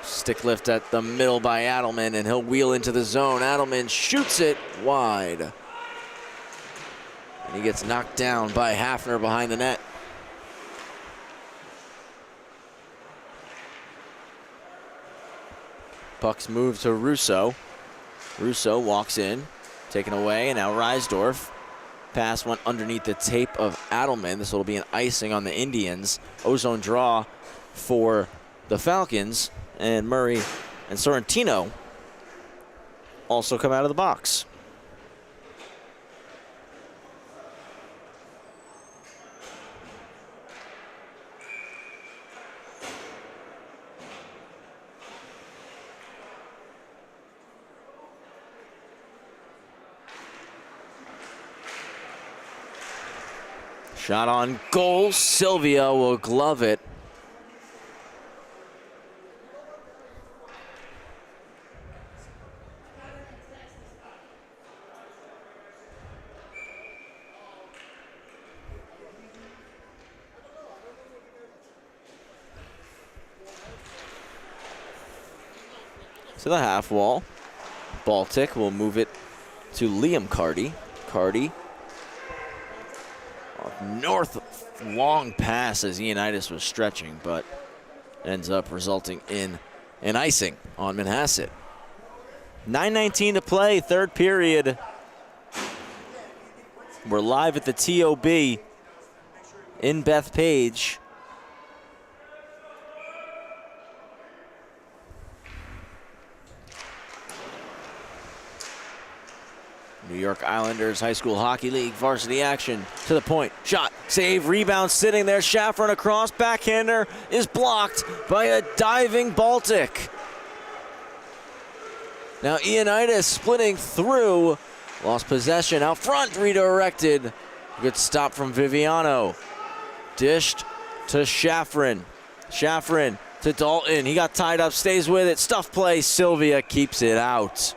Stick lift at the middle by Adelman, and he'll wheel into the zone. Adelman shoots it wide. And he gets knocked down by Hafner behind the net. Puck's moved to Russo. Russo walks in, taken away, and now Reisdorf. Pass went underneath the tape of Adelman. This will be an icing on the Indians. Ozone draw for the Falcons. And Murray and Sorrentino also come out of the box. Shot on goal. Sylvia will glove it. To the half wall. Baltic will move it to Liam Carty. Carty. North long pass as Ioannidis was stretching, but ends up resulting in an icing on Manhasset. 9:19 to play, third period. We're live at the TOB in Bethpage. New York Islanders High School Hockey League varsity action to the point. Shot, save, rebound, sitting there. Schafrin across, backhander is blocked by a diving Baltic. Now Ioannidis splitting through, lost possession out front, redirected. Good stop from Viviano. Dished to Schafrin. Schafrin to Dalton. He got tied up, stays with it. Stuff play. Sylvia keeps it out.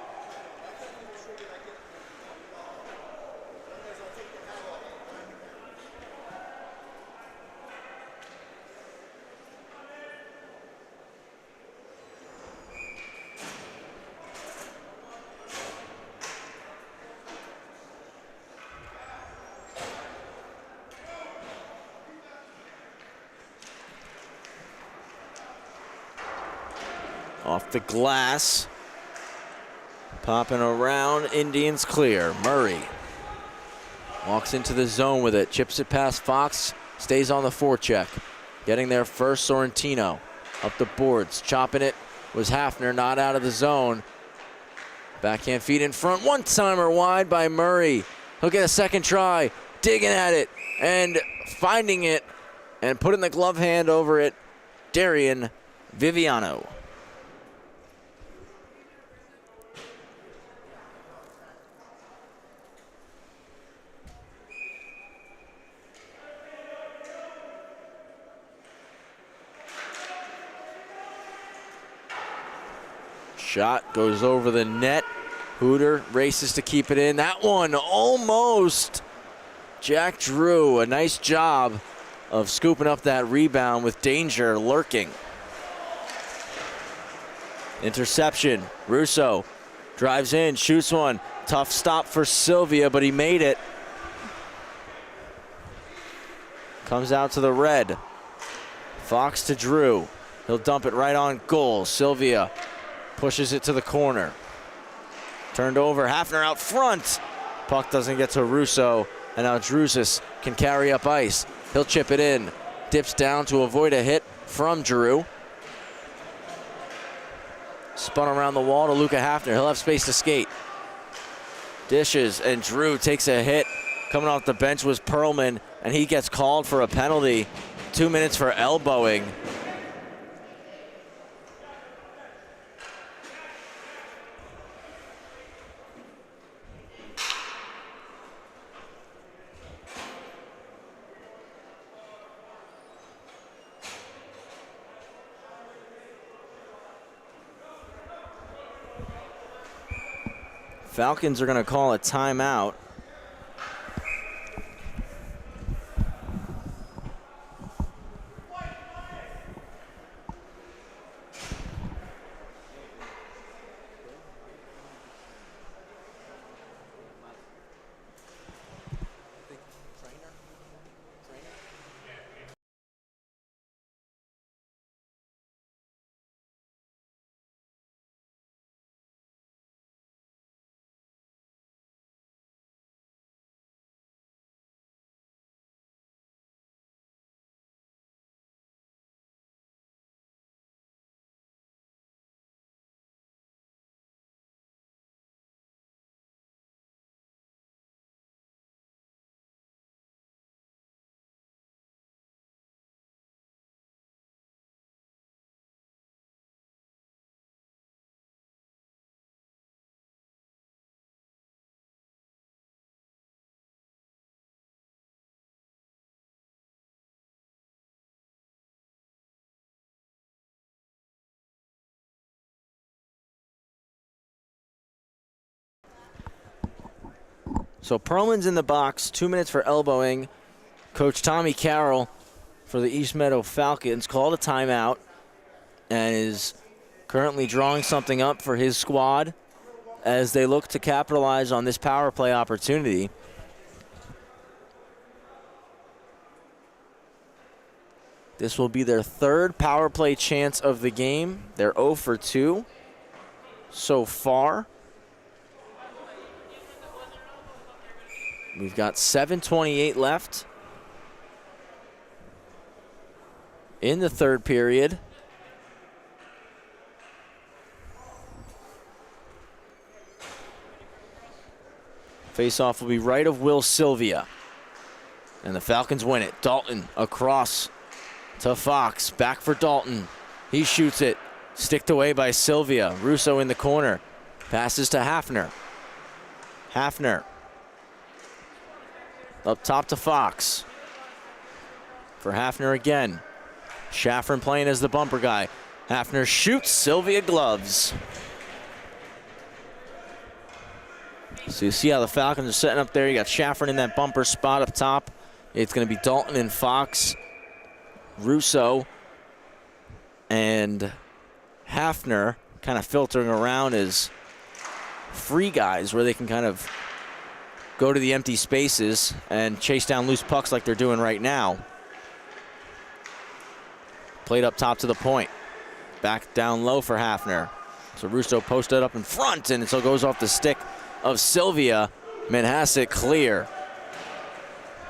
Off the glass. Popping around, Indians clear. Murray walks into the zone with it, chips it past Fox, stays on the forecheck. Getting there first, Sorrentino. Up the boards, chopping it was Hafner, not out of the zone. Backhand feed in front, one-timer wide by Murray. He'll get a second try, digging at it, and finding it, and putting the glove hand over it, Darian Viviano. Shot goes over the net. Hooter races to keep it in. That one almost. Jack Drew, a nice job of scooping up that rebound with danger lurking. Interception. Russo drives in, shoots one. Tough stop for Sylvia, but he made it. Comes out to the red. Fox to Drew. He'll dump it right on goal. Sylvia pushes it to the corner. Turned over, Hafner out front. Puck doesn't get to Russo, and now Druzis can carry up ice. He'll chip it in. Dips down to avoid a hit from Drew. Spun around the wall to Luca Hafner. He'll have space to skate. Dishes, and Drew takes a hit. Coming off the bench was Perlman, and he gets called for a penalty. 2 minutes for elbowing. Falcons are going to call a timeout. So Perlman's in the box, 2 minutes for elbowing. Coach Tommy Carroll for the East Meadow Falcons called a timeout and is currently drawing something up for his squad as they look to capitalize on this power play opportunity. This will be their third power play chance of the game. They're 0 for 2 so far. We've got 7:28 left in the third period. Faceoff will be right of Will Sylvia. And the Falcons win it. Dalton across to Fox. Back for Dalton. He shoots it. Sticked away by Sylvia. Russo in the corner. Passes to Hafner. Hafner. Up top to Fox. For Hafner again. Shaffron playing as the bumper guy. Hafner shoots. Sylvia gloves. So you see how the Falcons are setting up there. You got Shaffron in that bumper spot up top. It's going to be Dalton and Fox. Russo and Hafner kind of filtering around as free guys where they can kind of go to the empty spaces and chase down loose pucks like they're doing right now. Played up top to the point. Back down low for Hafner. So Russo posted up in front, and so goes off the stick of Sylvia. Manhasset clear.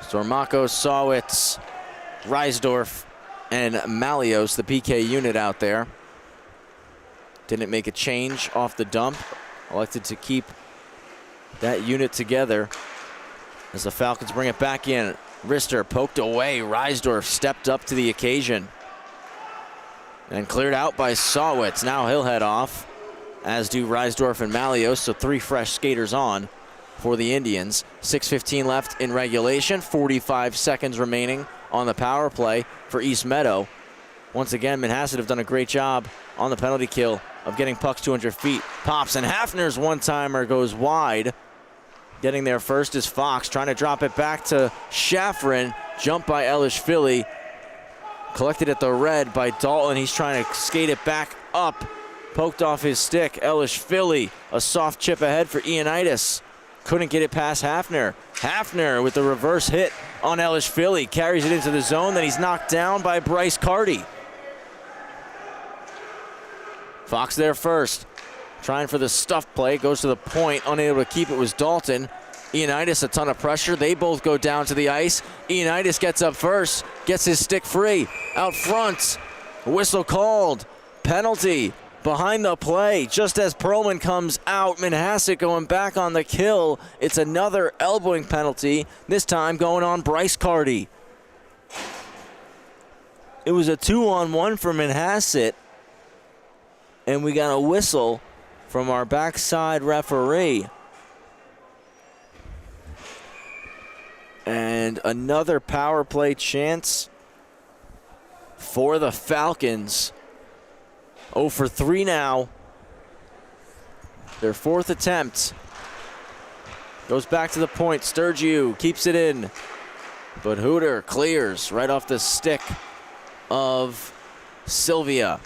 Stormakos, Sawitz, Reisdorf, and Malios, the PK unit out there. Didn't make a change off the dump. Elected to keep that unit together as the Falcons bring it back in. Rister poked away. Reisdorf stepped up to the occasion and cleared out by Sawitz. Now he'll head off, as do Reisdorf and Malios, so 3 fresh skaters on for the Indians. 6:15 left in regulation, 45 seconds remaining on the power play for East Meadow. Once again, Manhasset have done a great job on the penalty kill of getting pucks 200 feet. Pops, and Hafner's one-timer goes wide. Getting there first is Fox, trying to drop it back to Shafrin. Jumped by NYIHSHL. Collected at the red by Dalton. He's trying to skate it back up. Poked off his stick. NYIHSHL, a soft chip ahead for Ioannidis. Couldn't get it past Hafner. Hafner with the reverse hit on NYIHSHL. Carries it into the zone, then he's knocked down by Bryce Carty. Fox there first. Trying for the stuff play, goes to the point, unable to keep it was Dalton. Ioannidis, a ton of pressure. They both go down to the ice. Ioannidis gets up first, gets his stick free. Out front, whistle called. Penalty behind the play. Just as Perlman comes out, Manhasset going back on the kill. It's another elbowing penalty, this time going on Bryce Carty. It was a 2-on-1 for Manhasset, and we got a whistle from our backside referee. And another power play chance for the Falcons. 0 for 3 now. Their 4th attempt. Goes back to the point. Sturgiu keeps it in. But Hooter clears right off the stick of Sylvia.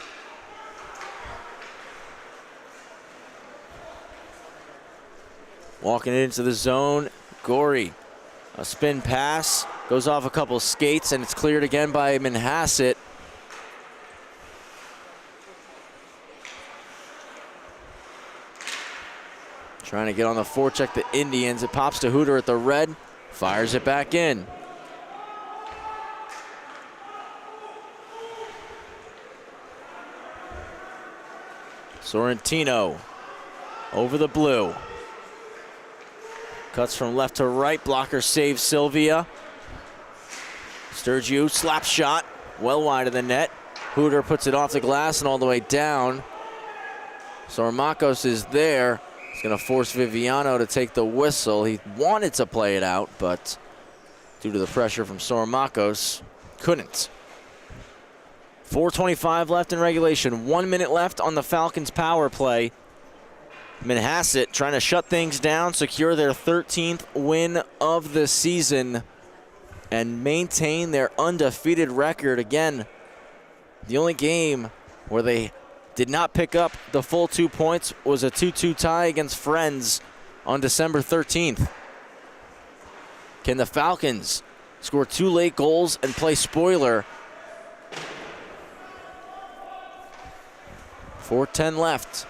Walking it into the zone, Gorey. A spin pass, goes off a couple skates, and it's cleared again by Manhasset. Trying to get on the forecheck, the Indians. It pops to Hooter at the red, fires it back in. Sorrentino over the blue. Cuts from left to right. Blocker saves Sylvia. Sturgiu, slap shot, well wide of the net. Hooter puts it off the glass and all the way down. Stormakos is there. He's going to force Viviano to take the whistle. He wanted to play it out, but due to the pressure from Stormakos, couldn't. 4:25 left in regulation. 1 minute left on the Falcons' power play. Manhasset trying to shut things down, secure their 13th win of the season, and maintain their undefeated record. Again, the only game where they did not pick up the full 2 points was a 2-2 tie against Friends on December 13th. Can the Falcons score 2 late goals and play spoiler? 4:10 left.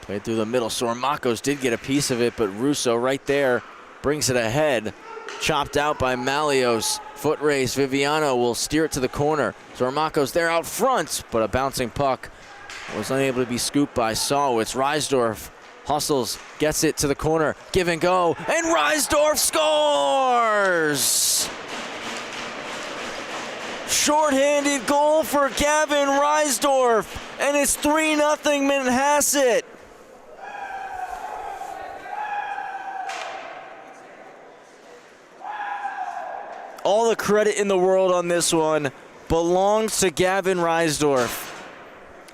Played through the middle. Stormakos did get a piece of it, but Russo right there brings it ahead. Chopped out by Malios. Foot race. Viviano will steer it to the corner. Stormakos there out front, but a bouncing puck was unable to be scooped by Sawitz. Reisdorf hustles, gets it to the corner. Give and go, and Reisdorf scores! Short-handed goal for Gavin Reisdorf, and it's 3-0 Manhasset. All the credit in the world on this one belongs to Gavin Reisdorf.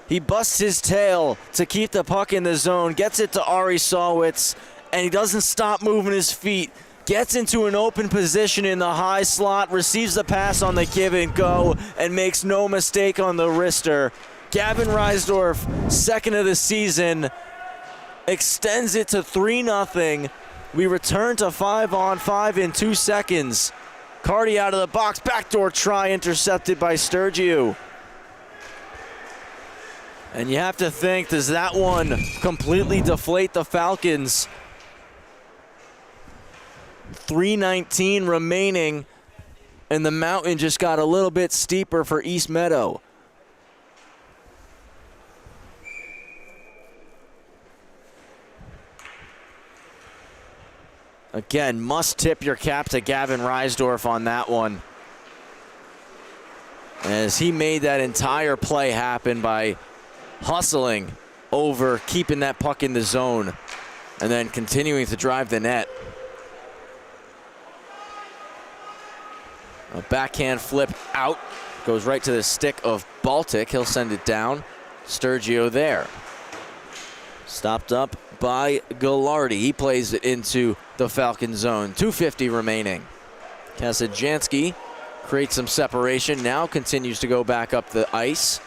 He busts his tail to keep the puck in the zone, gets it to Ari Sawitz, and he doesn't stop moving his feet. Gets into an open position in the high slot, receives the pass on the give and go, and makes no mistake on the wrister. Gavin Reisdorf, second of the season, extends it to 3-0. We return to 5-on-5 in 2 seconds. Cardi out of the box, backdoor try intercepted by Sturgis. And you have to think, does that one completely deflate the Falcons? 3:19 remaining, and the mountain just got a little bit steeper for East Meadow. Again, must tip your cap to Gavin Reisdorf on that one, as he made that entire play happen by hustling over, keeping that puck in the zone, and then continuing to drive the net. A backhand flip out, goes right to the stick of Baltic. He'll send it down. Sturgis there. Stopped up by Gallardi. He plays it into the Falcon zone. 2:50 remaining. Kasajanski creates some separation, now continues to go back up the ice.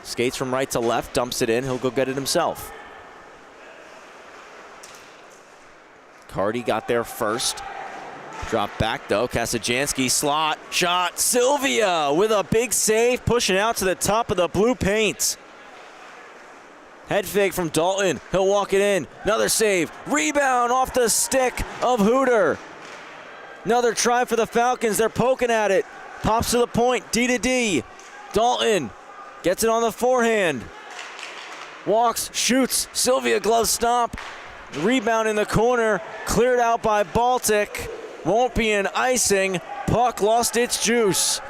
Skates from right to left, dumps it in. He'll go get it himself. Cardi got there first. Drop back though. Kasajanski slot shot. Sylvia with a big save, pushing out to the top of the blue paint. Head fake from Dalton. He'll walk it in. Another save. Rebound off the stick of Hooter. Another try for the Falcons. They're poking at it. Pops to the point. D to D. Dalton gets it on the forehand. Walks, shoots. Sylvia glove stop. Rebound in the corner. Cleared out by Baltic. Won't be an icing. Puck lost its juice.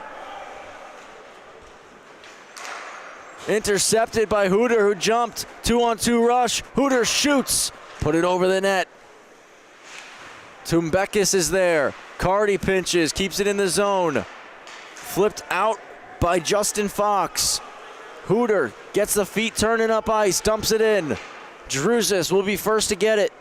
Intercepted by Hooter, who jumped. 2-on-2 rush. Hooter shoots. Put it over the net. Tumbekis is there. Cardi pinches, keeps it in the zone. Flipped out by Justin Fox. Hooter gets the feet turning up ice, dumps it in. Druzis will be first to get it.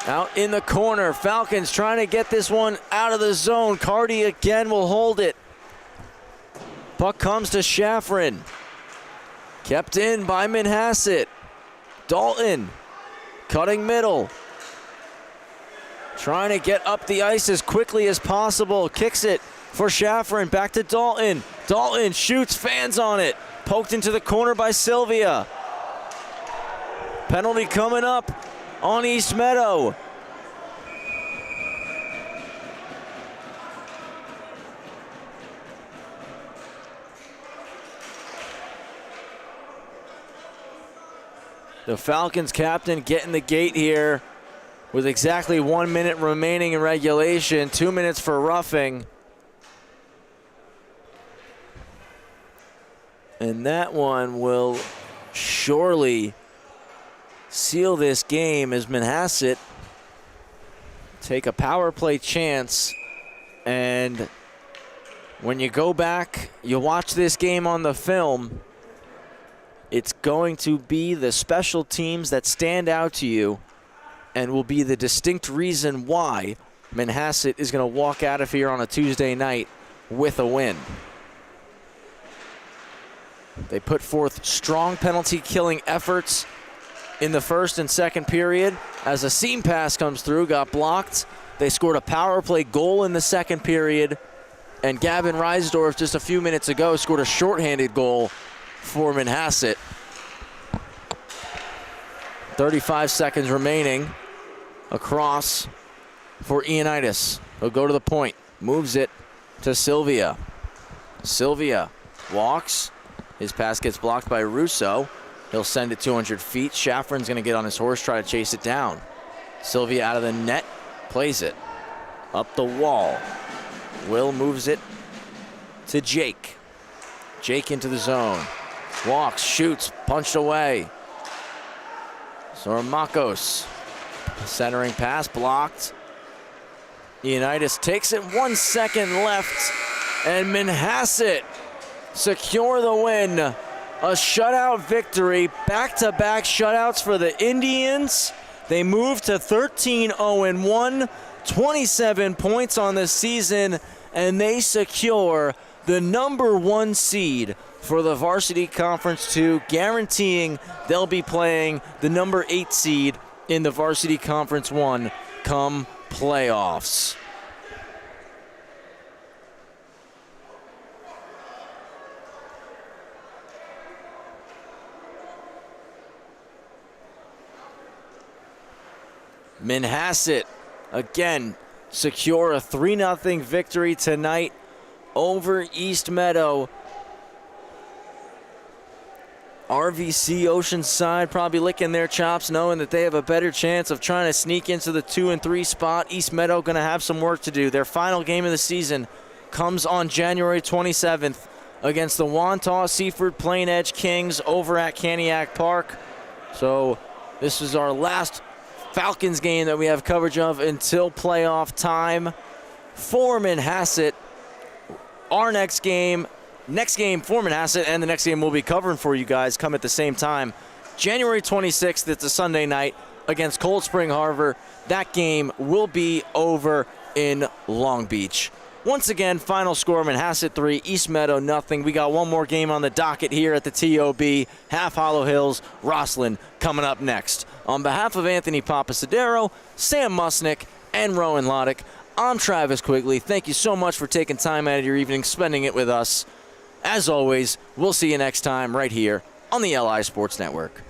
Out in the corner, Falcons trying to get this one out of the zone. Cardi again will hold it. Puck comes to Shafrin. Kept in by Manhasset. Dalton cutting middle. Trying to get up the ice as quickly as possible. Kicks it for Shafrin. Back to Dalton. Dalton shoots, fans on it. Poked into the corner by Sylvia. Penalty coming up on East Meadow. The Falcons captain getting the gate here with exactly 1 minute remaining in regulation, 2 minutes for roughing. And that one will surely seal this game as Manhasset take a power play chance. And when you go back, you watch this game on the film, it's going to be the special teams that stand out to you and will be the distinct reason why Manhasset is going to walk out of here on a Tuesday night with a win. They put forth strong penalty-killing efforts in the first and second period. As a seam pass comes through, got blocked. They scored a power play goal in the second period. And Gavin Reisdorf, just a few minutes ago, scored a shorthanded goal for Manhasset. 35 seconds remaining. Across for Ioannidis. He'll go to the point. Moves it to Sylvia. Sylvia walks. His pass gets blocked by Russo. He'll send it 200 feet. Shafrin's going to get on his horse, try to chase it down. Sylvia out of the net. Plays it. Up the wall. Will moves it to Jake. Jake into the zone. Walks, shoots, punched away. Soromakos. Centering pass blocked. Ioannidis takes it, 1 second left. And Manhasset secure the win. A shutout victory. Back-to-back shutouts for the Indians. They move to 13-0-1. 27 points on the season. And they secure the #1 seed for the Varsity Conference 2, guaranteeing they'll be playing the number 8 seed in the Varsity Conference 1 come playoffs. Manhasset, again, secure a 3-0 victory tonight over East Meadow. RVC Oceanside probably licking their chops, knowing that they have a better chance of trying to sneak into the 2 and 3 spot. East Meadow going to have some work to do. Their final game of the season comes on January 27th against the Wantagh Seaford Plain Edge Kings over at Caniac Park. So this is our last Falcons game that we have coverage of until playoff time. For Manhasset, our next game for Manhasset, and the next game we'll be covering for you guys come at the same time. January 26th, it's a Sunday night against Cold Spring Harbor. That game will be over in Long Beach. Once again, final score, Manhasset 3, East Meadow nothing. We got one more game on the docket here at the TOB. Half Hollow Hills, Rosslyn coming up next. On behalf of Anthony Papasadero, Sam Musnick, and Rowan Loddick, I'm Travis Quigley. Thank you so much for taking time out of your evening, spending it with us. As always, we'll see you next time right here on the LI Sports Network.